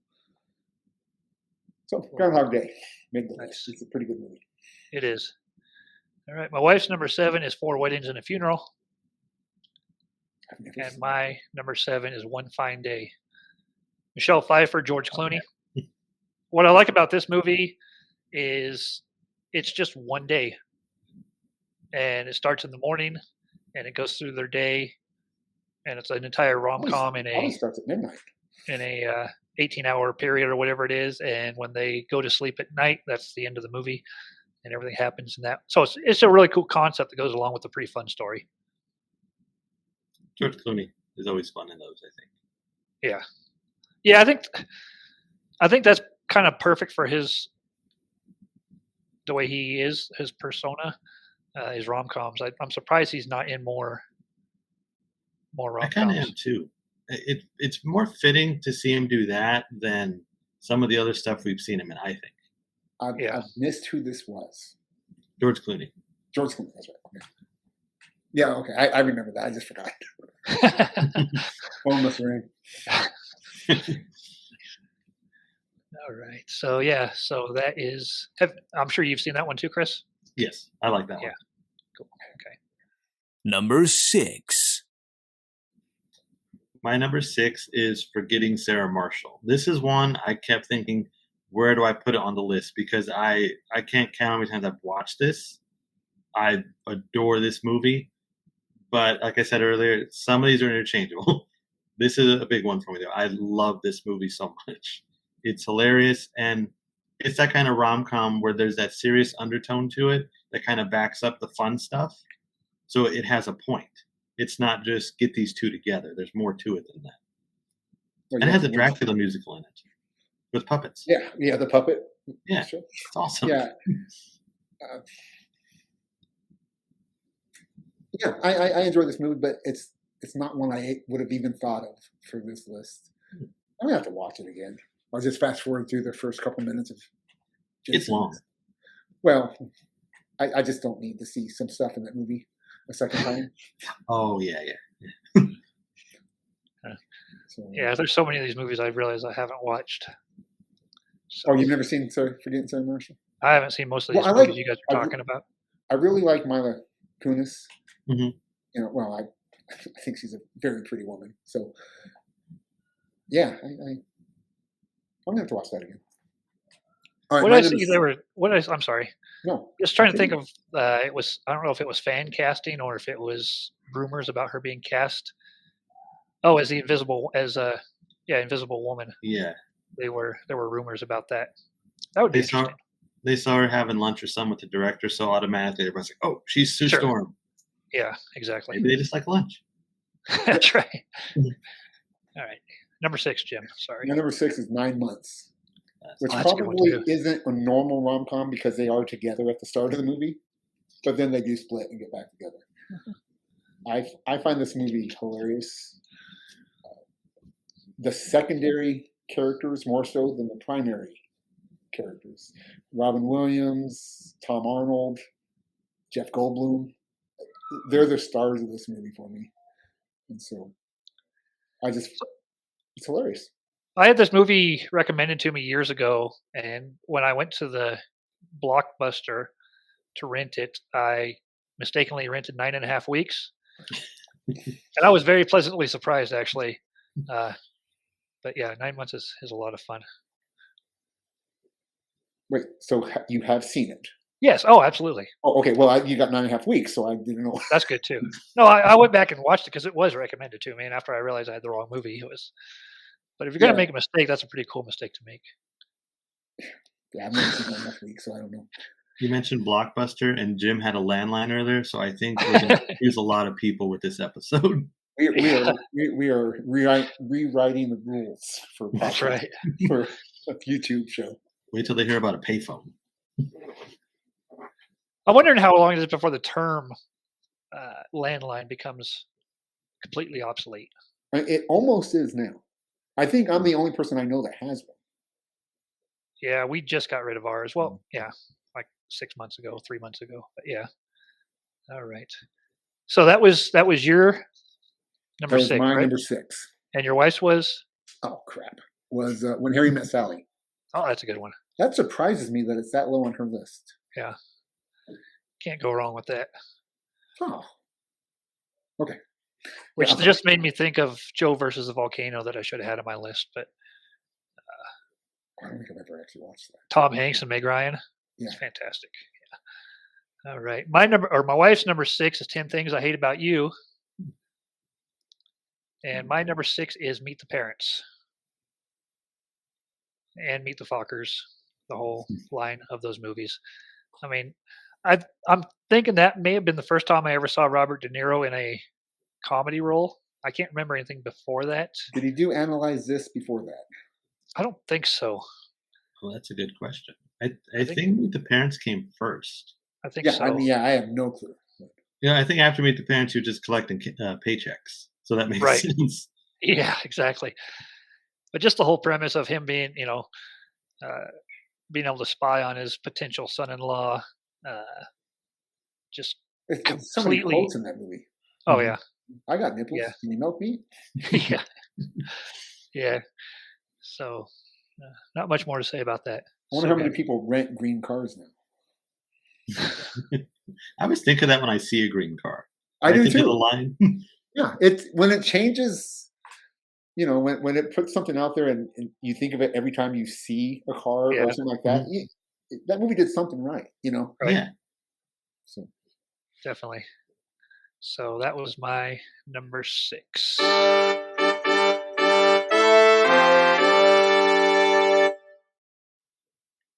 Groundhog Day made the list. It's a pretty good movie. It is. All right. My wife's number 7 is 4 Weddings and a Funeral. And my number 7 is One Fine Day. Michelle Pfeiffer, George Clooney. What I like about this movie is it's just one day. And it starts in the morning and it goes through their day. And it's an entire rom-com always starts at midnight. In a 18-hour period or whatever it is. And when they go to sleep at night, that's the end of the movie. And everything happens in that. So it's a really cool concept that goes along with a pretty fun story. George Clooney is always fun in those, I think. Yeah. Yeah, I think that's kind of perfect for the way he is, his persona, his rom-coms. I'm surprised he's not in more rom-coms. I kind of am too. It's more fitting to see him do that than some of the other stuff we've seen him in, I think. I've missed who this was. George Clooney. George Clooney, that's right. Okay. Yeah, okay. I remember that. I just forgot. Phone must ring. All right. So that is. I'm sure you've seen that one too, Chris. Yes, I like that one. Yeah. Cool. Okay. Number 6. My number 6 is Forgetting Sarah Marshall. This is one I kept thinking, where do I put it on the list? Because I can't count how many times I've watched this. I adore this movie. But like I said earlier, some of these are interchangeable. This is a big one for me, though. I love this movie so much. It's hilarious, and it's that kind of rom-com where there's that serious undertone to it that kind of backs up the fun stuff. So it has a point. It's not just get these two together. There's more to it than that. Well, and it has a Dracula musical in it with puppets. Yeah, the puppet. Yeah, sure. It's awesome. Yeah. Yeah, I enjoy this movie, but it's not one I would have even thought of for this list. I'm gonna have to watch it again. I'll just fast forward through the first couple minutes of Jason. It's long. Well, I just don't need to see some stuff in that movie a second time. Oh yeah. So, Yeah, there's so many of these movies I've realized I haven't watched. So, oh, you've never seen Forgetting Sarah Marshall? I haven't seen most of these Well, movies you guys are talking about. I really like Mila Kunis. Mhm. You know, well, I think she's a very pretty woman. So, yeah, I'm gonna have to watch that again. All right, What did I see? I'm sorry. No, Just trying to think of. It was. I don't know if it was fan casting or if it was rumors about her being cast. Oh, as the Invisible Woman. Yeah. There were rumors about that. That would be interesting. They saw her having lunch or something with the director, so automatically everyone's like, "Oh, she's Sue Storm." Yeah, exactly. Maybe they just like lunch. That's right. All right, number 6, Jim. Sorry. Number 6 is 9 Months, which that's a good one, probably too. isn't a normal rom-com because they are together at the start of the movie, but then they do split and get back together. I find this movie hilarious. The secondary characters more so than the primary characters. Robin Williams, Tom Arnold, Jeff Goldblum. They're the stars of this movie for me. And so it's hilarious. I had this movie recommended to me years ago, and when I went to the Blockbuster to rent it, I mistakenly rented 9.5 weeks. And I was very pleasantly surprised, actually. But yeah, 9 months is a lot of fun. Wait, so you have seen it? Yes. Oh, absolutely. Oh, okay. Well, you got 9.5 weeks, so I didn't know. That's good too. No, I went back and watched it because it was recommended to me, and after I realized I had the wrong movie, it was. But if you're gonna make a mistake, that's a pretty cool mistake to make. Yeah, I've never seen 9.5 weeks, so I don't know. You mentioned Blockbuster, and Jim had a landline earlier, so I think we're going to use a lot of people with this episode. We are rewriting the rules for That's right. for a YouTube show. Wait till they hear about a payphone. I'm wondering how long it is before the term landline becomes completely obsolete. It almost is now. I think I'm the only person I know that has one. Yeah, we just got rid of ours. Well, yeah, like 6 months ago, 3 months ago. But yeah. All right. So that was your number 6, my right? number 6. And your wife's was? Oh crap! Was When Harry Met Sally. Oh, that's a good one. That surprises me that it's that low on her list. Yeah. Can't go wrong with that. Oh. Okay. Which just made me think of Joe versus the Volcano that I should have had on my list, but I don't think I've ever actually watched that. Tom Hanks and Meg Ryan. Yeah. It's fantastic. Yeah. All right. My wife's number 6 is 10 Things I Hate About You. And my number 6 is Meet the Parents. And Meet the Fockers, the whole line of those movies. I mean, I'm thinking that may have been the first time I ever saw Robert De Niro in a comedy role. I can't remember anything before that. Did he do Analyze This before that? I don't think so. Well, that's a good question. I think Meet the Parents came first. I think so. I have no clue. Yeah, I think after Meet the Parents, you're just collecting paychecks. So that makes sense. Yeah, exactly. But just the whole premise of him being, being able to spy on his potential son-in-law, just it's so many quotes in that movie. Oh yeah, I got nipples. Yeah. Can you milk me? Yeah, yeah. So, not much more to say about that. I wonder how many people rent green cars now. I always think of that when I see a green car. I do too. The line. Yeah, it's when it changes. When it puts something out there and you think of it every time you see a car or something like that. That movie did something right. Right. Yeah. So definitely. So that was my number 6.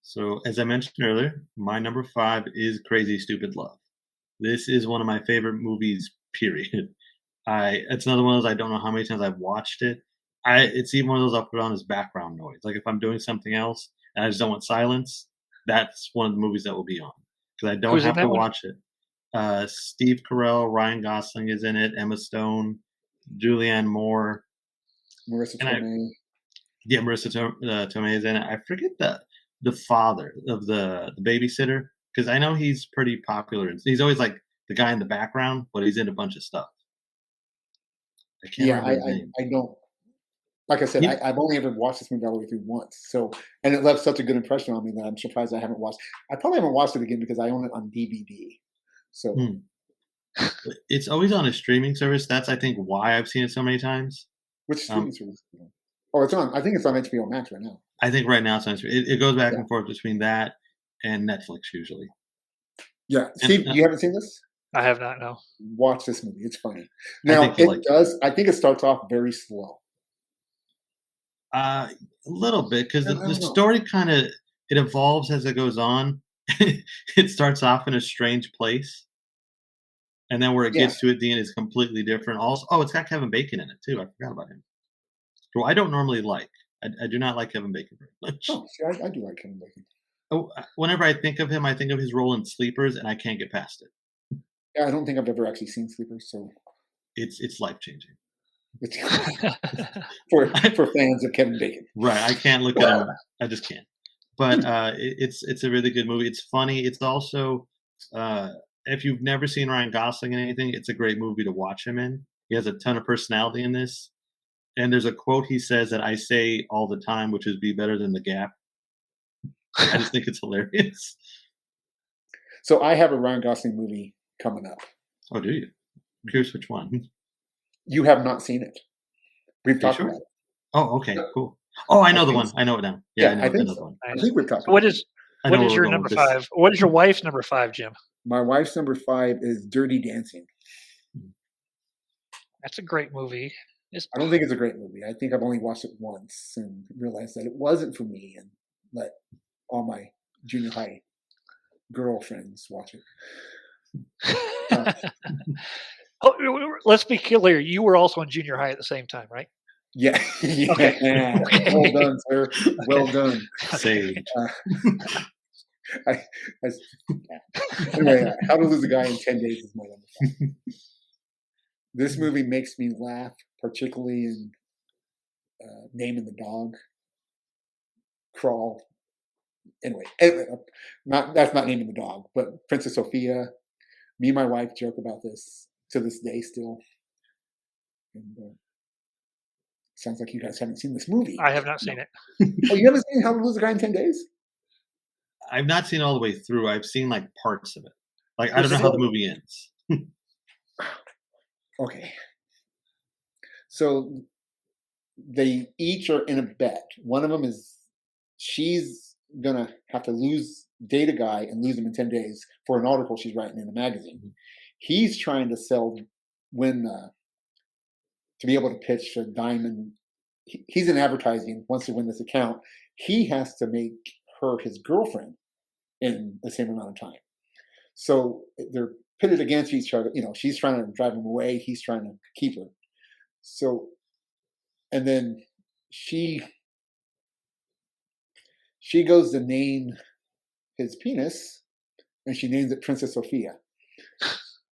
So as I mentioned earlier, my number 5 is Crazy Stupid Love. This is one of my favorite movies, period. It's another one of those I don't know how many times I've watched it. It's even one of those I'll put on as background noise. Like if I'm doing something else and I just don't want silence, that's one of the movies that will be on because I don't have to watch it. Steve Carell, Ryan Gosling is in it, Emma Stone, Julianne Moore, Marissa Tomei. Marissa Tomei is in it. I forget the father of the babysitter, because I know he's pretty popular. He's always like the guy in the background, but he's in a bunch of stuff. I can't remember his name. I don't. Like I said, I've only ever watched this movie all the way through once. So, and it left such a good impression on me that I'm surprised I haven't watched. I probably haven't watched it again because I own it on DVD. So, it's always on a streaming service. That's, I think, why I've seen it so many times. Which streaming service? Oh, it's on. I think it's on HBO Max right now. I think right now it's on. It goes back and forth between that and Netflix usually. Yeah, Steve, you haven't seen this? I have not. No. Watch this movie. It's funny. Now it does. I think it starts off very slow. A little bit, because the story kind of it evolves as it goes on. It starts off in a strange place, and then where it gets to at the end is completely different. Also, it's got Kevin Bacon in it too. I forgot about him. Who I don't normally like. I do not like Kevin Bacon very much. Oh, see, I do like Kevin Bacon. Oh, whenever I think of him, I think of his role in Sleepers, and I can't get past it. Yeah, I don't think I've ever actually seen Sleepers, so it's life changing. for fans of Kevin Bacon, right? I can't look at him. I just can't. But it's a really good movie. It's funny. It's also if you've never seen Ryan Gosling in anything, it's a great movie to watch him in. He has a ton of personality in this. And there's a quote he says that I say all the time, which is "Be better than the Gap." I just think it's hilarious. So I have a Ryan Gosling movie coming up. Oh, do you? I'm curious which one. You have not seen it. We've talked about it. Oh, okay, cool. Oh, I know the one. I know it now. Yeah, I know the one. I think we've talked. What is your number 5? What is your wife's number 5, Jim? My wife's number 5 is Dirty Dancing. That's a great movie. I don't think it's a great movie. I think I've only watched it once and realized that it wasn't for me, and let all my junior high girlfriends watch it. Let's be clear. You were also in junior high at the same time, right? Yeah. Okay. Well done, sir. Well done. Saved. Anyway, How to Lose a Guy in 10 Days is my number 5. This movie makes me laugh, particularly in Naming the Dog, Crawl. Anyway, that's not Naming the Dog, but Princess Sophia. Me and my wife joke about this to this day still. And, sounds like you guys haven't seen this movie. I have not seen it. Oh, you haven't seen How to Lose a Guy in 10 Days? I've not seen all the way through. I've seen like parts of it. Like I don't know how the movie ends. Okay. So they each are in a bet. One of them is she's gonna have to date a guy and lose him in 10 days for an article she's writing in a magazine. Mm-hmm. He's trying to to be able to pitch a diamond. He's in advertising, wants to win this account. He has to make her his girlfriend in the same amount of time. So they're pitted against each other. You know, she's trying to drive him away. He's trying to keep her. So, and then she goes to name his penis, and she names it Princess Sophia.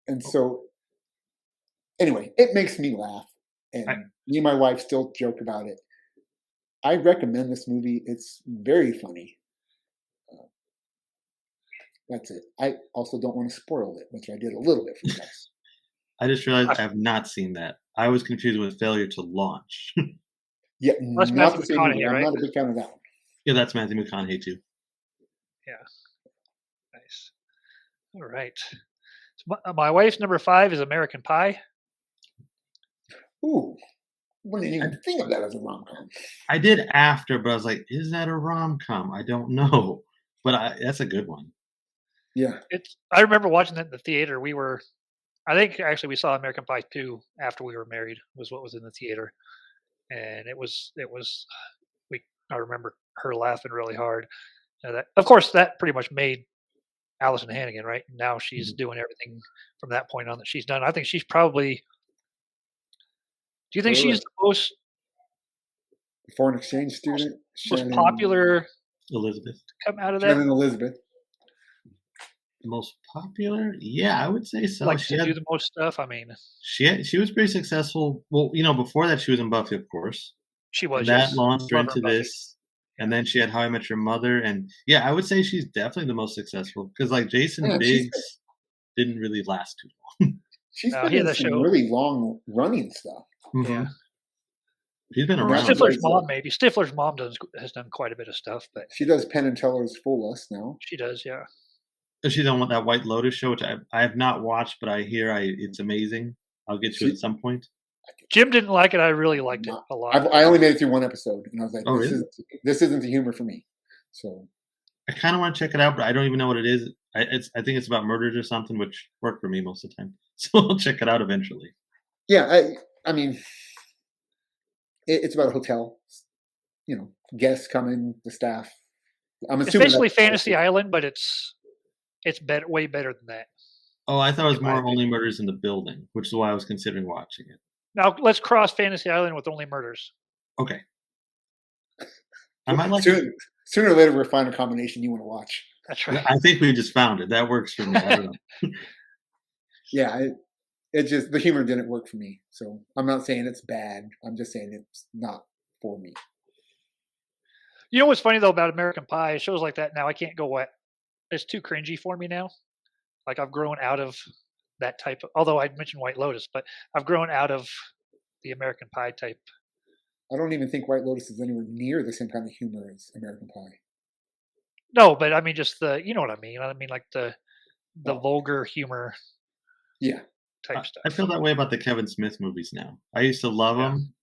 And so, anyway, it makes me laugh. And me and my wife still joke about it. I recommend this movie. It's very funny. That's it. I also don't want to spoil it, which I did a little bit for you guys. I just realized I have not seen that. I was confused with Failure to Launch. Yeah, that's not the same movie. I'm right? not a big fan of that one. Yeah, that's Matthew McConaughey too. Yeah. Nice. All right. So my wife's number 5 is American Pie. Ooh. I wouldn't even think of that as a rom-com. I did after, but I was like, is that a rom-com? I don't know. But that's a good one. Yeah. I remember watching that in the theater. I think actually we saw American Pie 2 after we were married, was what was in the theater. And I remember her laughing really hard. Of course, that pretty much made Allison Hannigan, right? Now she's doing everything from that point on that she's done. I think she's probably. Do you think she's the most foreign exchange student? Most popular Elizabeth come out of that? Shannon Elizabeth. Most popular? Yeah, I would say so. Like to do the most stuff. I mean, she was pretty successful. Well, before that she was in Buffy, of course. she was. And that Yes, launched her love her into Buffy. this. And then she had How I Met Your Mother, and yeah, I would say she's definitely the most successful because like Jason Biggs didn't really last too long. She's been in some really long running stuff. Yeah, she's been around. Stifler's mom, maybe Stifler's mom has done quite a bit of stuff, but she does Penn and Teller's Fool Us now. She does, yeah. She's on that White Lotus show, which I have not watched, but I hear it's amazing. I'll get to it at some point. Jim didn't like it. I really liked it a lot. I only made it through one episode, and I was like, "Oh, this isn't the humor for me." So I kind of want to check it out, but I don't even know what it is. I think it's about murders or something, which worked for me most of the time. So I'll check it out eventually. Yeah, I mean, it's about a hotel. Guests coming, the staff. I'm assuming it's basically Fantasy Island, but it's way better than that. Oh, I thought it was more Only Murders in the Building, which is why I was considering watching it. Now let's cross Fantasy Island with Only Murders. Okay. I might like sooner or later we'll find a combination you want to watch. That's right. I think we just found it. That works for me. I don't know. Yeah, it just the humor didn't work for me. So I'm not saying it's bad. I'm just saying it's not for me. You know what's funny though about American Pie? Shows like that now I can't go wet. It's too cringy for me now. Like I've grown out of that type of, although I mentioned White Lotus, but I've grown out of the American Pie type. I don't even think White Lotus is anywhere near the same kind of humor as American Pie. No, but I mean just you know what I mean. I mean like the vulgar humor. Yeah. Type stuff. I feel that way about the Kevin Smith movies now. I used to love them,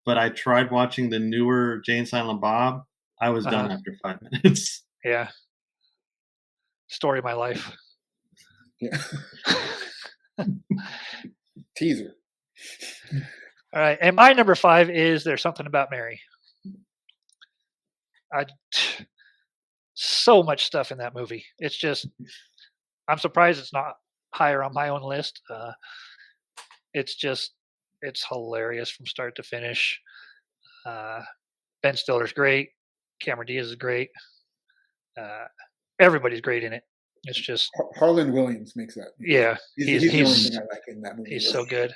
but I tried watching the newer Jay and Silent Bob. I was done after 5 minutes. Yeah. Story of my life. Yeah. Teaser. All right. And my number 5 is There's Something About Mary. So much stuff in that movie. It's just, I'm surprised it's not higher on my own list. It's hilarious from start to finish. Ben Stiller's great. Cameron Diaz is great. Everybody's great in it. It's just Harlan Williams makes that. Yeah, he's the only thing I like in that movie. He's so good.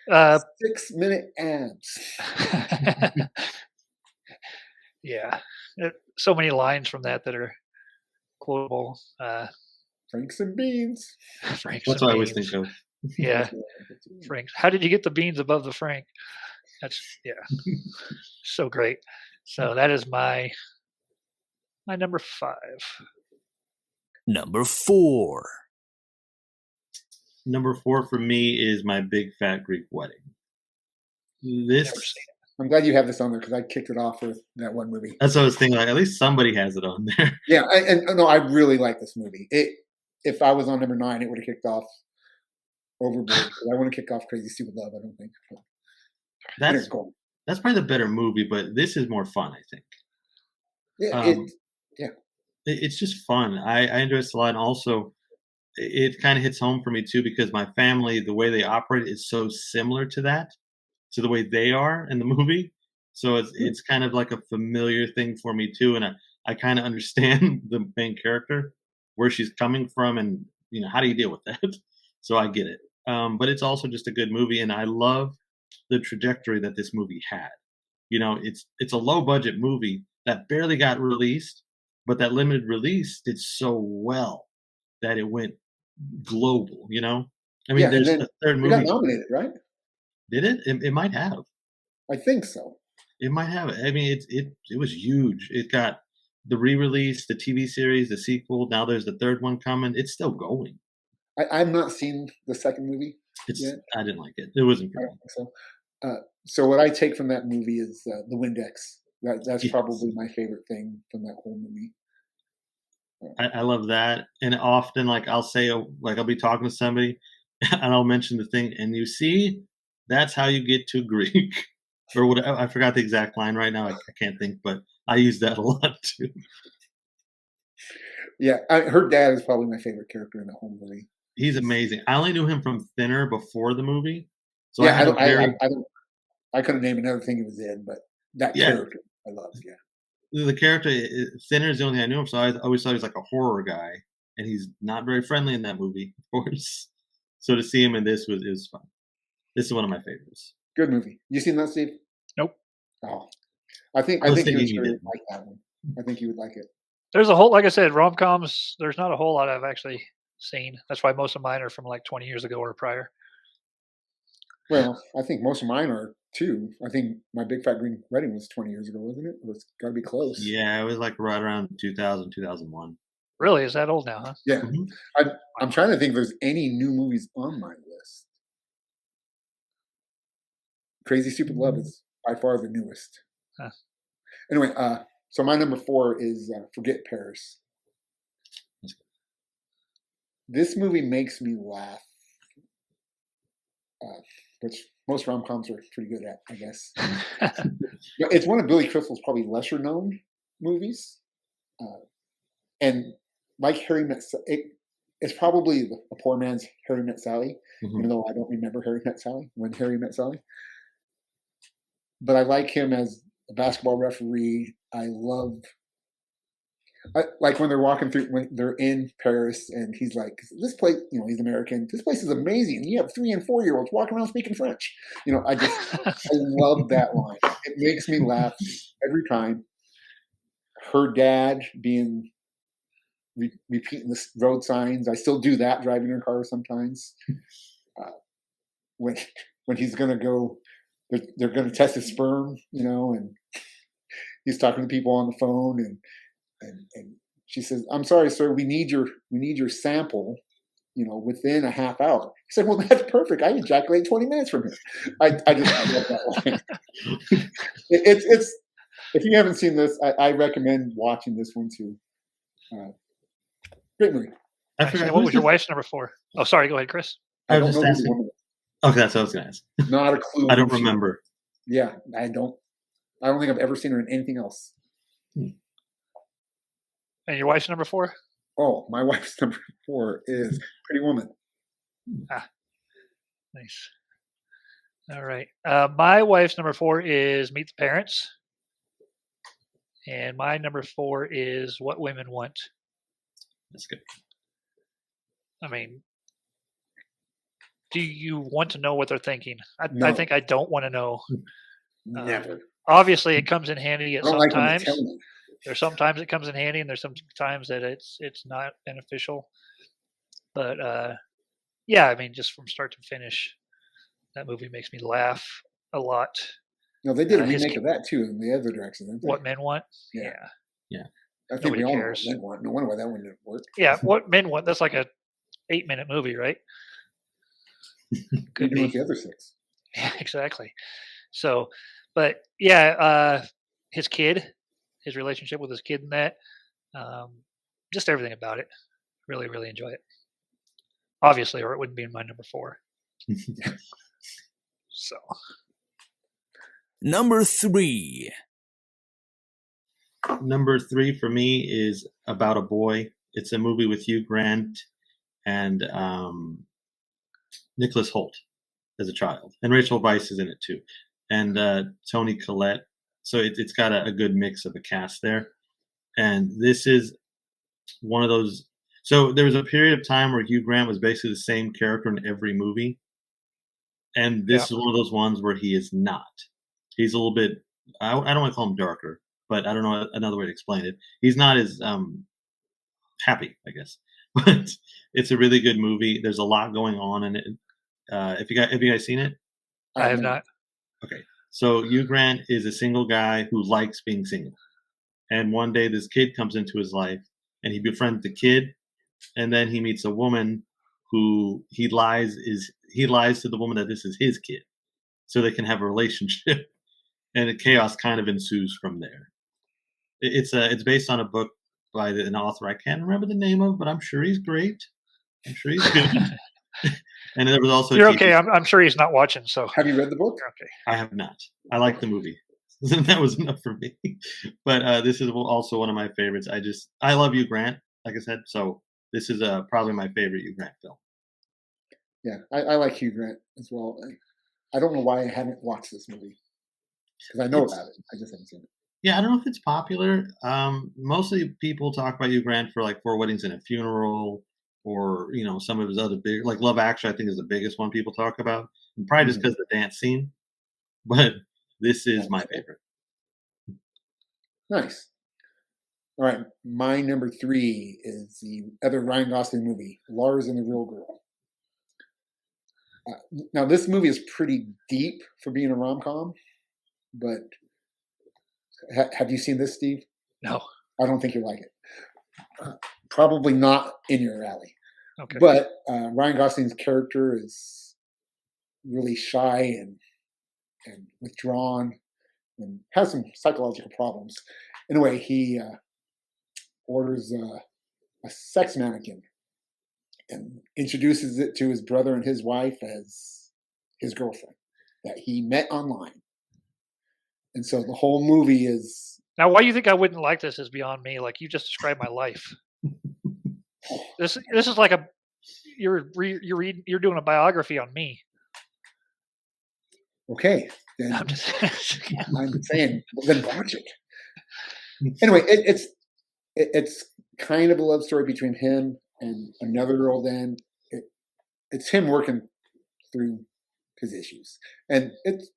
6-minute abs. Yeah, so many lines from that are quotable. Franks and beans. Franks. That's what I always think of. Yeah, Franks. How did you get the beans above the Frank? That's so great. So that is my number 5. Number 4. Number 4 for me is My Big Fat Greek Wedding. I'm glad you have this on there because I kicked it off with that one movie. That's what I was thinking. Like, at least somebody has it on there. Yeah, I really like this movie. If I was on number 9, it would have kicked off Overboard. I want to kick off Crazy Stupid Love. I don't think. That's probably the better movie, but this is more fun, I think. Yeah, it's just fun. I enjoy this a lot, and also it kind of hits home for me too because my family, the way they operate, is so similar to the way they are in the movie. So it's kind of like a familiar thing for me too, and I kind of understand the main character, where she's coming from, and how do you deal with that? So I get it. But it's also just a good movie, and I love the trajectory that this movie had. It's a low budget movie that barely got released, but that limited release did so well that it went global. I mean, there's a third movie. It got nominated, right? Did it? It might have. I think so. It might have. I mean, it was huge. It got the re-release, the TV series, the sequel. Now there's the third one coming. It's still going. I've not seen the second movie yet. I didn't like it. It wasn't good. I don't think so. So what I take from that movie is the Windex. That's probably my favorite thing from that whole movie. I love that. And often, like, I'll say, I'll be talking to somebody and I'll mention the thing, and you see, that's how you get to Greek. Or whatever. I forgot the exact line right now. I can't think, but I use that a lot too. Yeah, her dad is probably my favorite character in the whole movie. He's amazing. I only knew him from Thinner before the movie. So yeah, I couldn't name another thing he was in, but that character I love. Yeah, the character Thinner is the only thing I knew him. So I always thought he was like a horror guy, and he's not very friendly in that movie, of course. So to see him in this was fun. This is one of my favorites. Good movie. You seen that, Steve? Nope. Oh, I think was you thinking would you really did. like that one. I think you would like it. There's a whole, like I said, rom-coms. There's not a whole lot I've actually seen. That's why most of mine are from like 20 years ago or prior. Well, I think most of mine are too. I think My Big Fat Green Wedding was 20 years ago, wasn't it? It's got to be close. Yeah, it was like right around 2000, 2001. Really, is that old now? Huh? Yeah. Mhm. I'm trying to think if there's any new movies on my list. Crazy Stupid Love is by far the newest. Huh. Anyway, so my number 4 is Forget Paris. This movie makes me laugh, which most rom-coms are pretty good at, I guess. It's one of Billy Crystal's probably lesser known movies, and like Harry Met it's probably a poor man's Harry Met Sally, even though I don't remember Harry Met Sally when Harry Met Sally. But I like him as a basketball referee. I like when they're walking through, when they're in Paris, and he's like, "This place, he's American. This place is amazing. You have 3 and 4-year-olds walking around speaking French." I love that line. It makes me laugh every time. Her dad repeating the road signs. I still do that driving her car sometimes. When he's gonna go, they're gonna test his sperm, and he's talking to people on the phone, and she says, "I'm sorry, sir, we need your sample, within a half hour." He said, "Well, that's perfect. I ejaculate 20 minutes from here." I love that line. It's if you haven't seen this, I recommend watching this one too. Great movie. Actually, what was your wife's number 4? Oh, sorry. Go ahead, Chris. I don't know who the woman is. Okay, that's what I was going to ask. Not a clue. I don't remember. Yeah, I don't think I've ever seen her in anything else. And your wife's number 4? Oh, my wife's number 4 is Pretty Woman. Nice. All right. My wife's number 4 is Meet the Parents. And my number 4 is What Women Want. That's good. I mean, do you want to know what they're thinking? No. I think I don't want to know. Never. Obviously, it comes in handy at I don't some like when they times. tell me. There's sometimes it comes in handy, and there's some times that it's not beneficial. But yeah, I mean, just from start to finish, that movie makes me laugh a lot. No, they did a remake of that too in the other direction, didn't they? What Men Want? Yeah. Yeah. I think Nobody we all know cares. what Men Want. No wonder why that one didn't work. Yeah, What Men Want. That's like a 8-minute movie, right? Could be with the other 6. Yeah, exactly. So, but yeah, his relationship with his kid in that, just everything about it. Really, really enjoy it. Obviously, or it wouldn't be in my number 4. So, Number 3. Number 3 for me is About a Boy. It's a movie with Hugh Grant and Nicholas Hoult as a child, and Rachel Weisz is in it too, and Toni Collette. So it's got a good mix of a cast there. And this is one of those. So there was a period of time where Hugh Grant was basically the same character in every movie, and this is one of those ones where he is not. He's a little bit. I don't want to call him darker, but I don't know another way to explain it. He's not as happy, I guess. But it's a really good movie. There's a lot going on in it. Have you guys seen it? I have not. Okay. So Hugh Grant is a single guy who likes being single. And one day this kid comes into his life and he befriends the kid, and then he meets a woman who he lies to the woman that this is his kid so they can have a relationship. And the chaos kind of ensues from there. It's based on a book by an author I can't remember the name of, but I'm sure he's great. I'm sure he's good. And there was also You're okay. I'm sure he's not watching. So have you read the book? You're okay. I have not. I like the movie. That was enough for me. But this is also one of my favorites. I love Hugh Grant, like I said. So this is probably my favorite Hugh Grant film. Yeah, I like Hugh Grant as well. I don't know why I haven't watched this movie because I know about it. I just haven't seen it. Yeah, I don't know if it's popular. Mostly people talk about Hugh Grant for like Four Weddings and a Funeral, or some of his other big, like Love Actually. I think is the biggest one people talk about, and probably just because of the dance scene. But this is my favorite. Nice. All right, my number 3 is the other Ryan Gosling movie, Lars and the Real Girl. Now, this movie is pretty deep for being a rom-com, but have you seen this, Steve? No. I don't think you'll like it. Probably not in your alley. Okay. But Ryan Gosling's character is really shy and withdrawn and has some psychological problems. Anyway, he orders a sex mannequin and introduces it to his brother and his wife as his girlfriend that he met online. And so the whole movie is... Now, why you think I wouldn't like this is beyond me. Like, you just described my life. This is like you're doing a biography on me. Okay, then I'm just I'm saying, well, then watch it. Anyway, it's kind of a love story between him and another girl. Then it's him working through his issues, and it's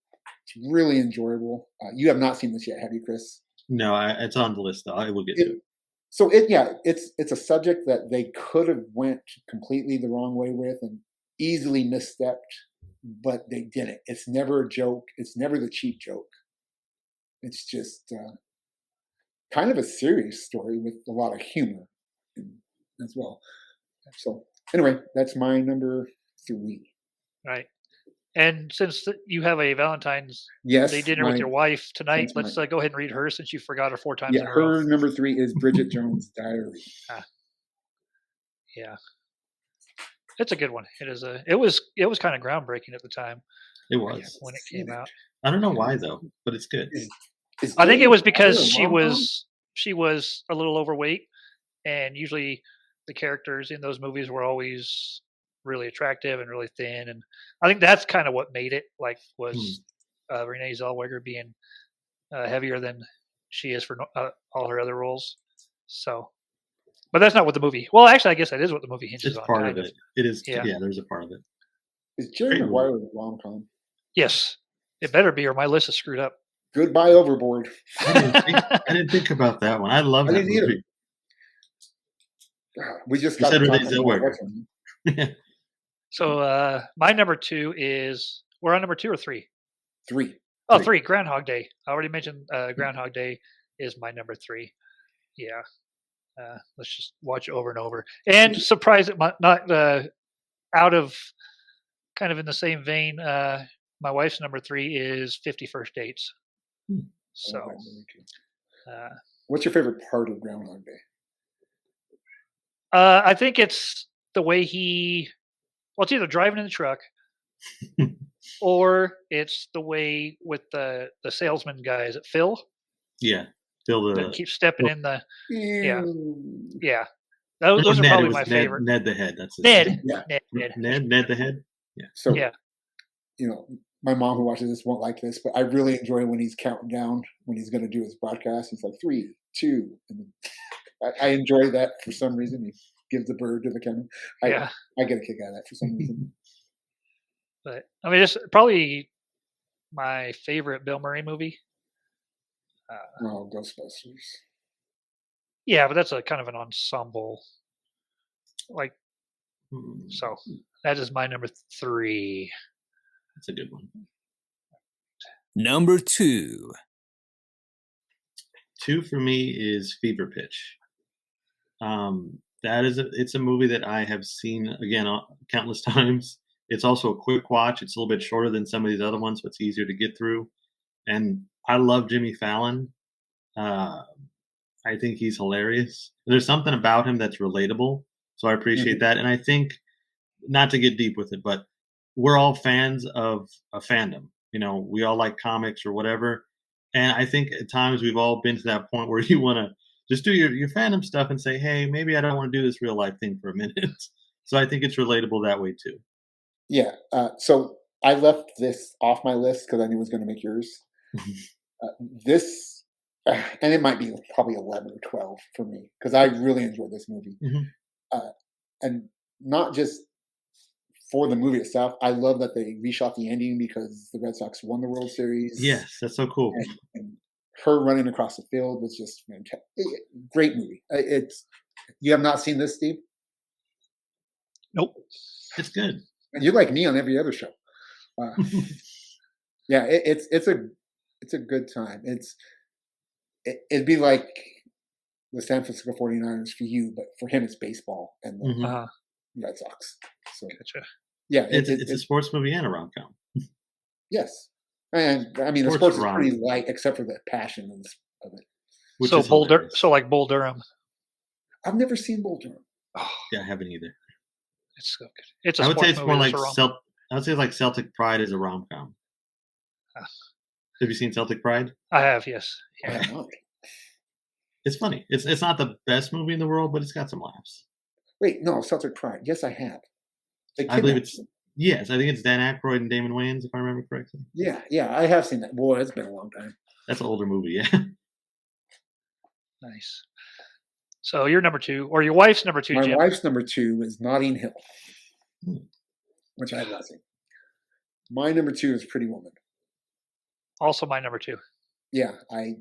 really enjoyable. You have not seen this yet, have you, Chris? No, it's on the list though. I will get to it. So it's a subject that they could have went completely the wrong way with and easily misstepped, but they didn't. It's never a joke. It's never the cheap joke. It's just kind of a serious story with a lot of humor as well. So anyway, that's my number 3. Right. And since you have a Valentine's Day dinner with your wife tonight, let's go ahead and read her since you forgot her 4 times in a row. Her number 3 is Bridget Jones' Diary. Yeah. It's a good one. It was kind of groundbreaking at the time. It was when it came out. I don't know why though, but it's good. I think it was because she was a little overweight, and usually the characters in those movies were always really attractive and really thin, and I think that's kind of what made it was Renee Zellweger being heavier than she is for all her other roles. So, but that's not what the movie. Well, actually, I guess that is what the movie hinges on. It's part of it. It is. Yeah, there's a part of it. Is Jerry Maguire a rom-com? Yes, it better be, or my list is screwed up. Goodbye, Overboard. I didn't think about that one. I love that movie. We just got to talk about it. So my number 2 is, we're on number 2 or 3? 3. Oh, 3. Groundhog Day. I already mentioned Groundhog Day is my number 3. Yeah. Let's just watch it over and over. And surprise it, not out of kind of in the same vein. My wife's number 3 is 50 First Dates. So, what's your favorite part of Groundhog Day? I think it's the way it's either driving in the truck or it's the way with the salesman guys at Phil. Yeah. Phil that keeps stepping in the yeah. Those are probably my favorite. Ned the Head. That's Ned. Yeah. Ned the Head. Yeah. So my mom who watches this won't like this, but I really enjoy when he's counting down when he's going to do his broadcast. He's like 3, 2, and I enjoy that for some reason. He gives the bird to the camera. I get a kick out of that for some reason. But I mean, it's probably my favorite Bill Murray movie. Ghostbusters. Yeah, but that's a kind of an ensemble. So that is my number 3. That's a good one. Number 2. 2 for me is Fever Pitch. It's a movie that I have seen again countless times. It's also a quick watch. It's a little bit shorter than some of these other ones, so it's easier to get through. And I love Jimmy Fallon. I think he's hilarious. There's something about him that's relatable, so I appreciate that. And I think, not to get deep with it, but we're all fans of a fandom. We all like comics or whatever. And I think at times we've all been to that point where you want to just do your fandom stuff and say, hey, maybe I don't want to do this real life thing for a minute. So I think it's relatable that way too. Yeah. So I left this off my list because I knew it was going to make yours. This and it might be probably 11 or 12 for me because I really enjoyed this movie. And not just for the movie itself. I love that they reshot the ending because the Red Sox won the World Series. Yes, that's so cool. And her running across the field was just fantastic. Great movie. You have not seen this, Steve? Nope. It's good. And you're like me on every other show. Yeah, it's a good time. It'd be like the San Francisco 49ers for you, but for him it's baseball and the Red Sox. So gotcha. Yeah, it's a sports movie and a rom-com. Yes, and I mean the sports is pretty light except for the passion of it. Which so is like Bull Durham. I've never seen Bull Durham. Oh, yeah, I haven't either. it's so good. It's a I would say sports it's movie, more that's like I would say like Celtic Pride is a rom-com. Have you seen Celtic Pride? I have, yes. I have not. It's funny. It's not the best movie in the world, but it's got some laughs. Wait, no, Celtic Pride. Yes, I have. I believe it's I think it's Dan Aykroyd and Damon Wayans, if I remember correctly. Yeah, I have seen that. Boy, it's been a long time. That's an older movie, yeah. Nice. So your number 2, or your wife's number 2, My Jim? wife's number 2 is Notting Hill, which I have not seen. My number 2 is Pretty Woman. Also my number 2. Yeah, I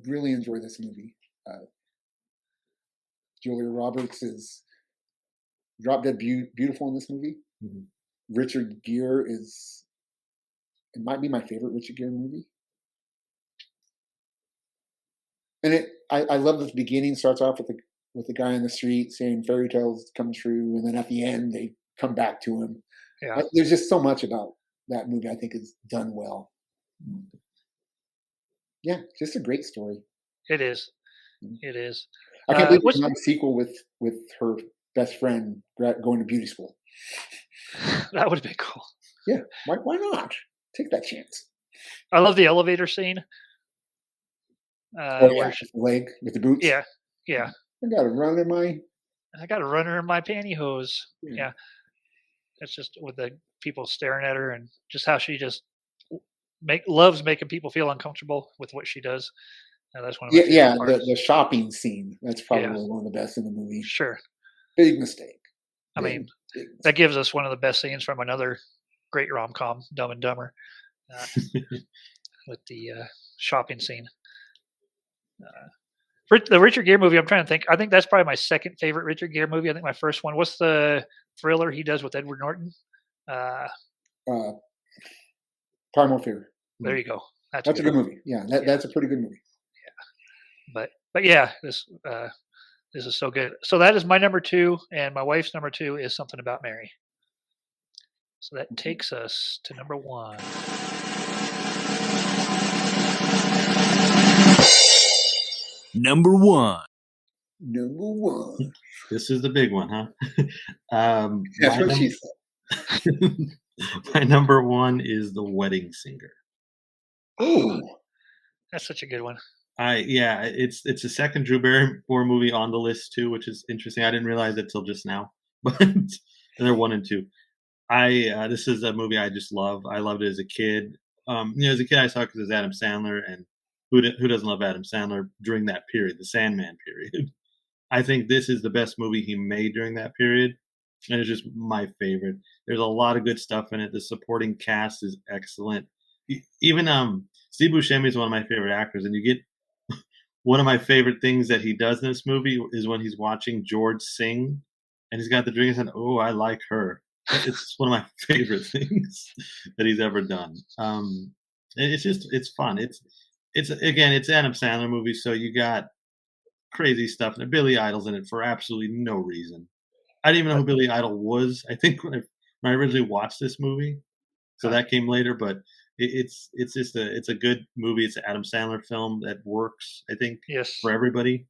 really enjoy this movie. Julia Roberts is drop dead beautiful in this movie. Richard Gere it might be my favorite Richard Gere movie. And I love this beginning. Starts off with the guy in the street saying fairy tales come true, and then at the end they come back to him. Yeah, there's just so much about that movie I think is done well. Yeah, just a great story. it is. It is. I can't believe there's not a sequel with her best friend going to beauty school. That would have been cool. Yeah, why not? Take that chance. I love the elevator scene. With the leg, with the boots. Yeah. I got a runner in my pantyhose. Yeah. That's just with the people staring at her and just how she just loves making people feel uncomfortable with what she does. That's one of my favorite parts. The shopping scene. That's probably one of the best in the movie. Sure. Big mistake. I mean, that gives us one of the best scenes from another great rom-com, Dumb and Dumber, with the shopping scene. The Richard Gere movie, I'm trying to think. I think that's probably my second favorite Richard Gere movie. I think my first one. What's the thriller he does with Edward Norton? Primal Fear. There you go. That's a good movie. Yeah, that's a pretty good movie. Yeah, but yeah, this is so good. So that is my number 2, and my wife's number 2 is Something About Mary. So that takes us to number 1. Number 1. This is the big one, huh? That's what she said. My number 1 is The Wedding Singer. Oh, That's such a good one. It's the second Drew Barrymore movie on the list too, which is interesting. I didn't realize it till just now, but they're 1 and 2. This is a movie I just love. I loved it as a kid. As a kid I saw it because it was Adam Sandler, and who doesn't love Adam Sandler during that period, the Sandman period. I think this is the best movie he made during that period, and it's just my favorite. There's a lot of good stuff in it. The supporting cast is excellent. Even Steve Buscemi is one of my favorite actors, and you get one of my favorite things that he does in this movie is when he's watching George sing, and he's got the drink and oh, I like her. It's one of my favorite things that he's ever done. It's fun. It's Adam Sandler movie, so you got crazy stuff. And Billy Idol's in it for absolutely no reason. I didn't even know who Billy Idol was. I think when I originally watched this movie, so that came later. But it's a good movie. It's an Adam Sandler film that works, I think, for everybody.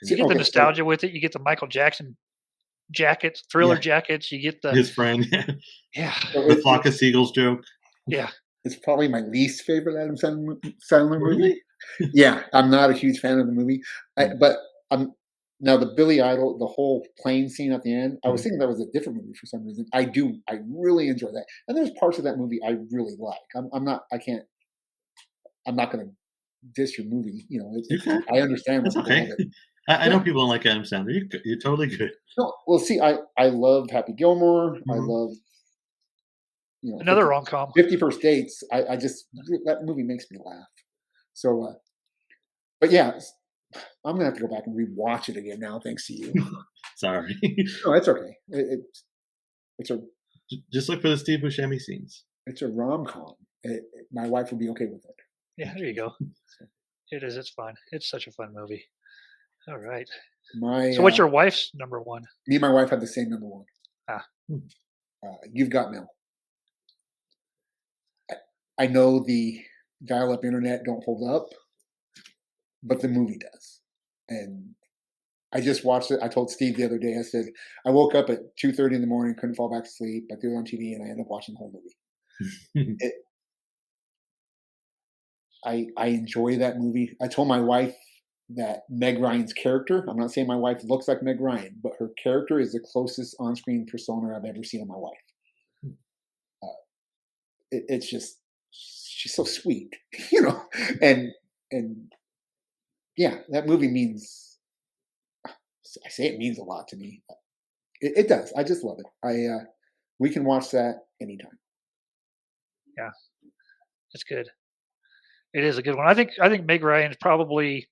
So you get the nostalgia with it. You get the Michael Jackson jackets, Thriller jackets. You get his friend, the flock of seagulls joke. Yeah, it's probably my least favorite Adam Sandler movie. Yeah, I'm not a huge fan of the movie, but now the Billy Idol, the whole plane scene at the end. I was thinking that was a different movie for some reason. I really enjoy that, and there's parts of that movie I really like. I can't I'm not going to diss your movie. You know, I understand. That's okay. I know people don't like Adam Sandler. You're totally good. No, well, see, I loved Happy Gilmore. I love, another rom-com. 50 First Dates. I just, that movie makes me laugh. So, but yeah, I'm gonna have to go back and rewatch it again now, thanks to you. Sorry. No, that's okay. It's a just look for the Steve Buscemi scenes. It's a rom-com. My wife would be okay with it. Yeah, there you go. It is. It's fun. It's such a fun movie. All right. So what's your wife's number one? Me and my wife have the same number one. You've Got Mail. I know the dial-up internet don't hold up, but the movie does. And I just watched it. I told Steve the other day, I said, I woke up at 2:30 in the morning, couldn't fall back to sleep. I threw it on TV and I ended up watching the whole movie. I enjoy that movie. I told my wife that Meg Ryan's character, I'm not saying my wife looks like Meg Ryan, but her character is the closest on-screen persona I've ever seen of my wife. It's just, she's so sweet, and yeah, that movie means, I say it means a lot to me. It does. I just love it. We can watch that anytime. Yeah, it's good. It is a good one. I think Meg Ryan is probably,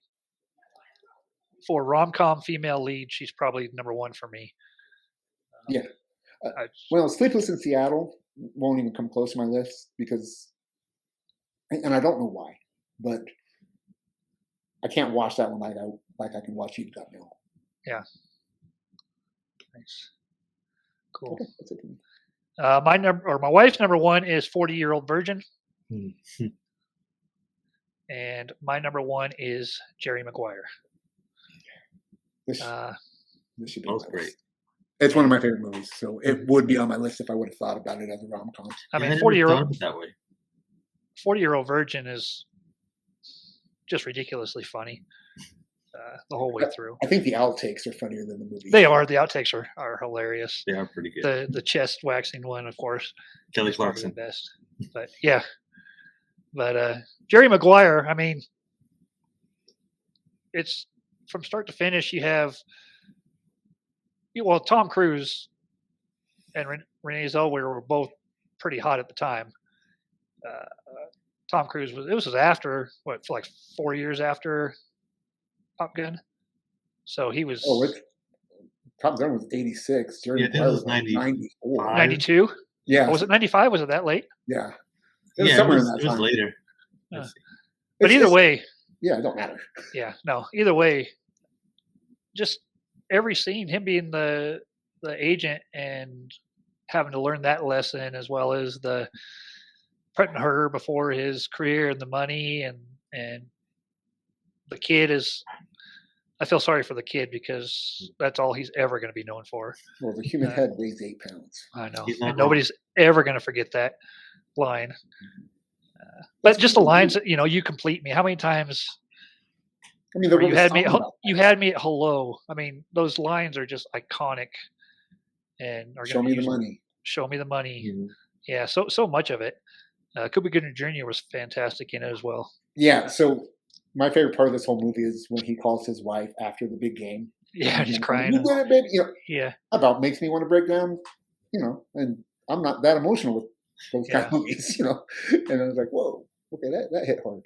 for rom-com female lead, she's probably number one for me. Yeah. Well, Sleepless in Seattle won't even come close to my list because, and I don't know why, but I can't watch that one like I can watch You've Got Mail. Yeah. Nice. Cool. Okay, that's it for me. My wife's number one is 40-Year-Old Virgin. And my number one is Jerry Maguire. This should be both great. It's one of my favorite movies, so it would be on my list if I would have thought about it as a rom-com. I mean, 40-Year-Old Virgin is just ridiculously funny the whole way through. I think the outtakes are funnier than the movie. They are. The outtakes are hilarious. They are pretty good. The chest waxing one, of course, Kelly Clarkson, the best. But yeah, Jerry Maguire. I mean, it's from start to finish. You have Tom Cruise and Renee Zellweger were both pretty hot at the time. Tom Cruise was after like 4 years after Top Gun, so he was. Top Gun was 86. Jerry Maguire was 94. 92. Yeah. Oh, was it 95? Was it that late? Yeah. It was later. But either way. Yeah, it don't matter. Yeah, no. Either way, just every scene, him being the agent and having to learn that lesson, as well as the putting her before his career and the money, and the kid is. I feel sorry for the kid because that's all he's ever going to be known for. Well, the human head weighs 8 pounds. I know, and nobody's ever going to forget that line. But just the lines that you complete me. How many times? I mean, you had me at hello. I mean, those lines are just iconic, and are show me the money. Show me the money. Mm-hmm. Yeah, so much of it. Cuba Gooding Jr. was fantastic in it as well. Yeah. So my favorite part of this whole movie is when he calls his wife after the big game. Yeah, he's crying. You did it, baby. Yeah. About makes me want to break down. And I'm not that emotional with those kind of movies. And I was like, whoa, okay, that hit hard.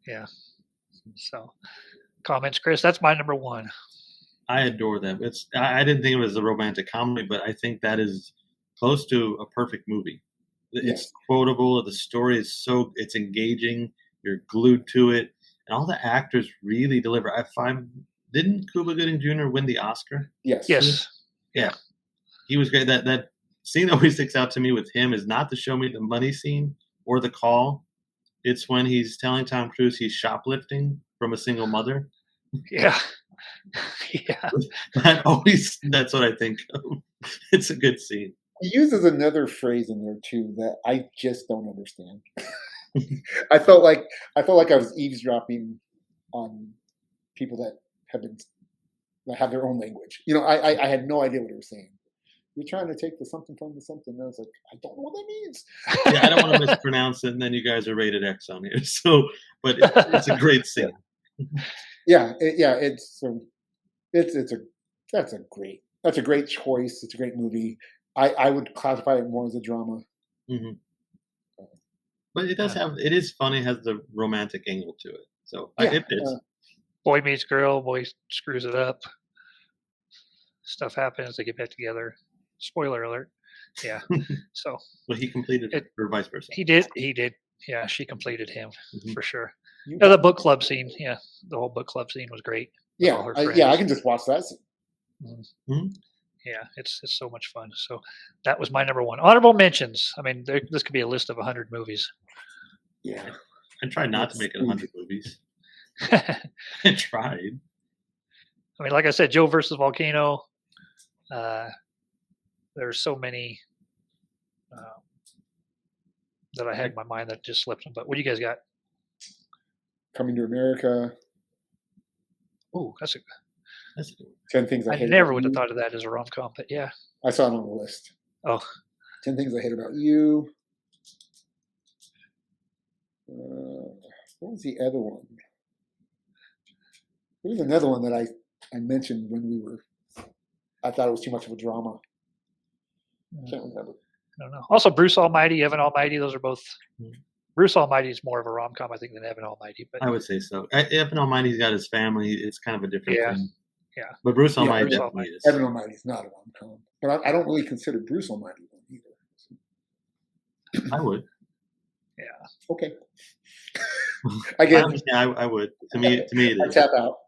Yeah. So, comments, Chris? That's my number one. I adore them. I didn't think it was a romantic comedy, but I think that is close to a perfect movie. It's quotable. The story is it's engaging. You're glued to it, and all the actors really deliver. Didn't Cuba Gooding Jr. win the Oscar? Yes. Yeah, he was great. That scene that always sticks out to me with him is not the show me the money scene or the call. It's when he's telling Tom Cruise he's shoplifting from a single mother. Yeah. Yeah. That's what I think of. It's a good scene. He uses another phrase in there too that I just don't understand. I felt like I was eavesdropping on people that have their own language. I had no idea what they were saying. You're trying to take the something from the something. And I was like, I don't know what that means. Yeah, I don't want to mispronounce it, and then you guys are rated X on here. So, but it's a great scene. It's that's a great choice. It's a great movie. I would classify it more as a drama. Mm-hmm. But it is funny. It has the romantic angle to it. So it fits. Boy meets girl, boy screws it up. Stuff happens, they get back together. Spoiler alert. Yeah. So well, he completed it, or vice versa. He did. Yeah, she completed him for sure. Yeah, the book club scene. Yeah, the whole book club scene was great. Yeah, I can just watch that. Mm-hmm. Yeah, it's so much fun. So that was my number one. Honorable mentions. I mean, this could be a list of 100 movies. Yeah, I tried not to make it 100 movies. I tried. I mean, like I said, Joe versus Volcano. There's so many that I had in my mind that just slipped. But what do you guys got? Coming to America. Oh, that's a 10 Things I Hate never About would You. have thought of that as a rom-com, but yeah. I saw it on the list. Oh. 10 Things I Hate About You. What was the other one? There was another one that I mentioned when I thought it was too much of a drama. I can't remember. I don't know. Also, Bruce Almighty, Evan Almighty, those are both. Bruce Almighty is more of a rom-com, I think, than Evan Almighty. But I would say so. Evan Almighty's got his family. It's kind of a different thing. Yeah. But Bruce Almighty definitely is. Evan Almighty's not a rom-com. But I don't really consider Bruce Almighty one either. I would. Yeah. Okay. I get it. Yeah, I would. To me, it is. I tap out.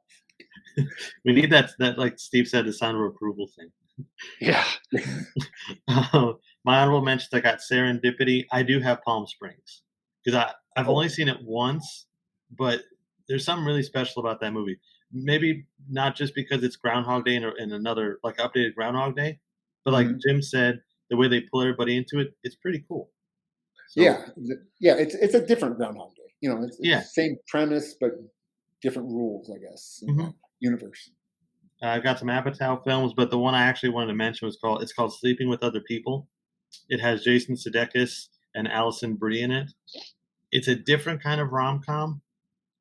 We need that, like Steve said, the sound of approval thing. Yeah. My honorable mentions, I got Serendipity. I do have Palm Springs because I've only seen it once, but there's something really special about that movie. Maybe not just because it's Groundhog Day and another like updated Groundhog Day, but like Jim said, the way they pull everybody into it, it's pretty cool. So, it's a different Groundhog Day. You know, it's the same premise but different rules, I guess. In that universe. I've got some Apatow films, but the one I actually wanted to mention was called Sleeping with Other People. It has Jason Sudeikis and Alison Brie in it. It's a different kind of rom-com,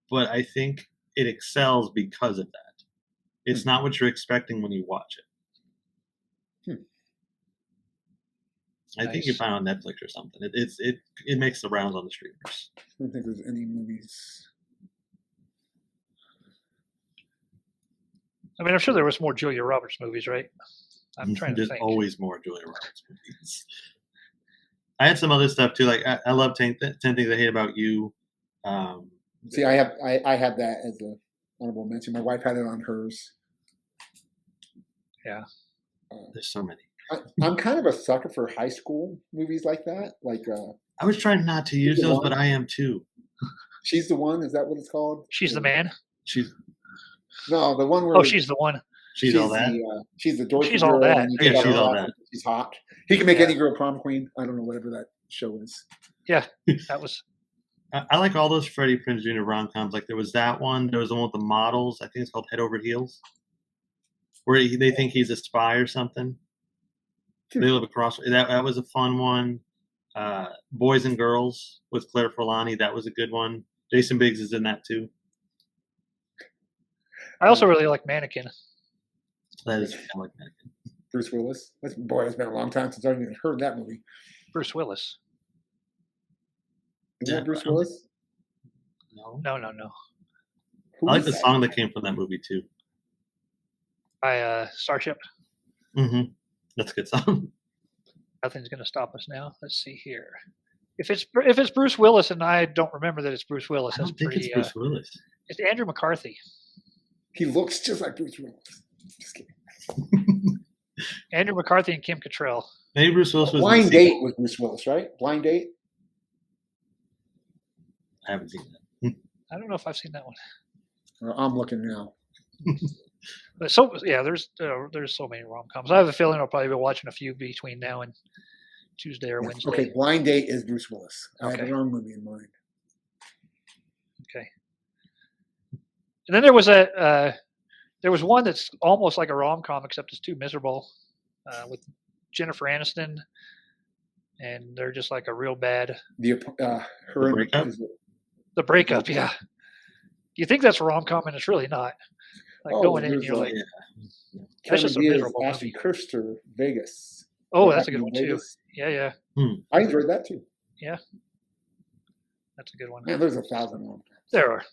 but I think it excels because of that. It's not what you're expecting when you watch it. I think you find on Netflix or something. It makes the rounds on the streamers. I don't think there's any movies. I mean, I'm sure there was more Julia Roberts movies, right? I'm trying to think. There's always more Julia Roberts movies. I had some other stuff too. Like I love 10 Things I Hate About You. See, I had that as a honorable mention. My wife had it on hers. Yeah. There's so many. I'm kind of a sucker for high school movies like that. Like I was trying not to use those, but I am too. She's the One. Is that what it's called? She's the Man. No, the one where. Oh, she's the one. She's all that. She's the Dorothy She's girl. all that. Yeah, she's all that. She's hot. He can make any girl prom queen. I don't know whatever that show is. Yeah, that was. I like all those Freddie Prinze Jr. rom-coms. Like there was that one. There was the one with the models. I think it's called Head Over Heels, where they think he's a spy or something. They live across. That was a fun one. Boys and Girls with Claire Forlani. That was a good one. Jason Biggs is in that too. I also really like Mannequin. That is, I like Mannequin. Bruce Willis. It's been a long time since I've even heard that movie. Bruce Willis. Is that Bruce Willis? No. I like the song that came from that movie too. By Starship. Mm-hmm. That's a good song. Nothing's going to stop us now. Let's see here. If it's Bruce Willis and I don't remember that it's Bruce Willis, I don't think it's Bruce Willis. It's Andrew McCarthy. He looks just like Bruce Willis. Just kidding. Andrew McCarthy and Kim Cattrall. Maybe Bruce Willis was Blind Date with Bruce Willis, right? Blind Date. I haven't seen that. I don't know if I've seen that one. I'm looking now. But there's so many rom-coms. I have a feeling I'll probably be watching a few between now and Tuesday or Wednesday. Okay, Blind Date is Bruce Willis. I Okay. had the wrong movie in mind. Okay. And then there was one that's almost like a rom-com except it's too miserable with Jennifer Aniston, and they're just like a real bad. The breakup? The breakup, yeah. You think that's a rom-com, and it's really not. Like going in, you're like, that's just a miserable Ashton movie. Kutcher, Vegas. Oh, that's a good one too. Yeah. I enjoyed that too. Yeah, that's a good one. Man, there's 1,000 of them. There are.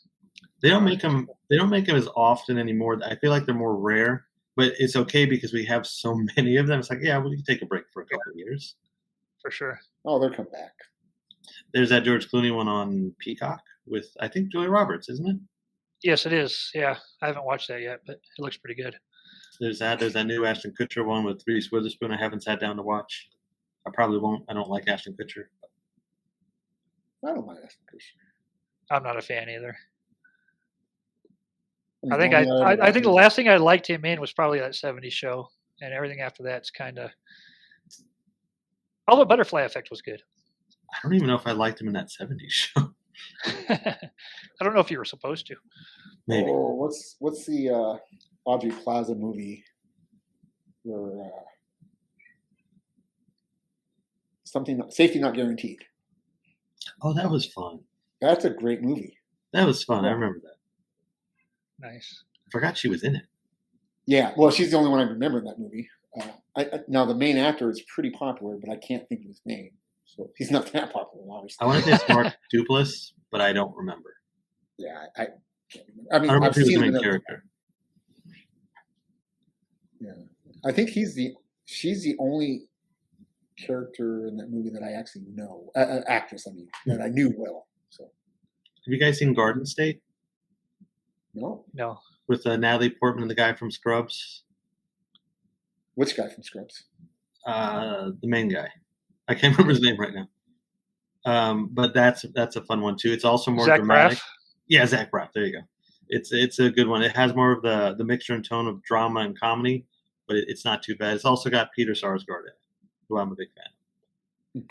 They don't make them. They don't make them as often anymore. I feel like they're more rare, but it's okay because we have so many of them. It's like, yeah, we can take a break for a couple of years. For sure. Oh, they'll come back. There's that George Clooney one on Peacock with, I think, Julia Roberts, isn't it? Yes, it is. Yeah, I haven't watched that yet, but it looks pretty good. There's that new Ashton Kutcher one with Reese Witherspoon. I haven't sat down to watch. I probably won't. I don't like Ashton Kutcher. I don't mind Ashton Kutcher. I'm not a fan either. I think the last thing I liked him in was probably that 70s show, and everything after that's kind of. Although Butterfly Effect was good. I don't even know if I liked him in that 70s show. I don't know if you were supposed to. Maybe. Oh, what's the Audrey Plaza movie where Safety Not Guaranteed? Oh, that was fun. That's a great movie. That was fun. I remember that. Nice. I forgot she was in it. Yeah, well, she's the only one I remember in that movie. Now the main actor is pretty popular, but I can't think of his name. So he's not that popular, obviously. I want to say it's Mark Duplass, but I don't remember. Yeah, I can't remember. I mean, I don't I've remember seen the him main in character. Yeah, I think she's the only character in that movie that I actually know, actress. I mean, that I knew well. So, have you guys seen Garden State? No. With Natalie Portman and the guy from Scrubs. Which guy from Scrubs? The main guy. I can't remember his name right now. But that's a fun one too. It's also more Zach dramatic. Braff? Yeah, Zach Braff. There you go. It's a good one. It has more of the mixture and tone of drama and comedy, but it's not too bad. It's also got Peter Sarsgaard in it, who I'm a big fan.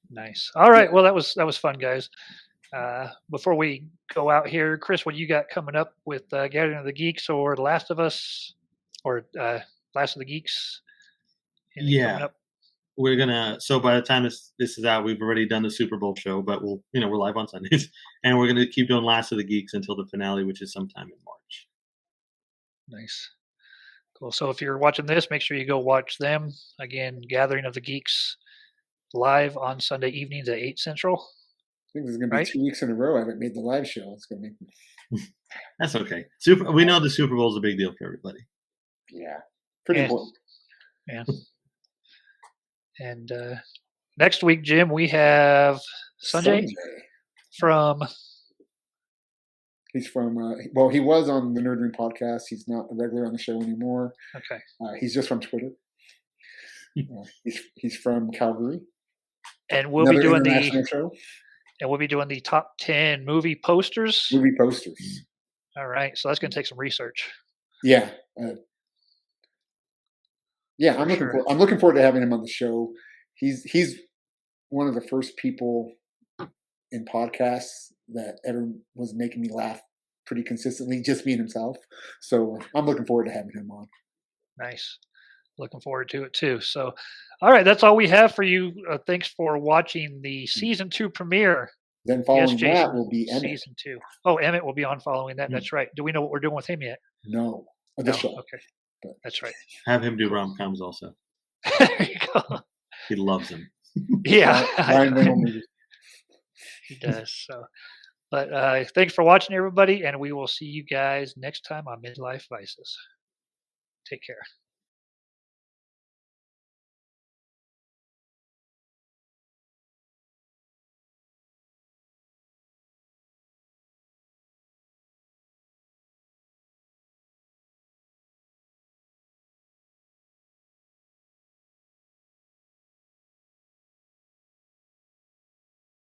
Nice. All right. Well, that was fun, guys. Before we go out here, Chris, what you got coming up with Gathering of the Geeks or The Last of Us or Last of the Geeks? Anything coming up? We're gonna. So by the time this is out, we've already done the Super Bowl show, but we're live on Sundays, and we're gonna keep doing Last of the Geeks until the finale, which is sometime in March. Nice. Cool. So if you're watching this, make sure you go watch them. Again, Gathering of the Geeks live on Sunday evenings at 8 Central. I think this is going to be 2 weeks in a row I haven't made the live show. It's going to make me. That's okay. We know the Super Bowl is a big deal for everybody. Yeah. Pretty important. Yeah. And next week, Jim, we have Sanjay from. He's from. Well, he was on the Nerd Room podcast. He's not a regular on the show anymore. Okay. He's just from Twitter. He's from Calgary. And we'll be doing the top 10 movie posters. Movie posters. All right. So that's going to take some research. Yeah. I'm looking forward to having him on the show. He's one of the first people in podcasts that ever was making me laugh pretty consistently, just being himself. So I'm looking forward to having him on. Nice. Looking forward to it too. So, all right, that's all we have for you. Thanks for watching the season 2 premiere. Then following that will be Emmett. Season 2. Oh, Emmett will be on following that. That's right. Do we know what we're doing with him yet? No. Show. Okay. But that's right. Have him do rom-coms also. There you go. He loves them. Yeah. Ryan he does. So, but thanks for watching, everybody, and we will see you guys next time on Midlife Vices. Take care.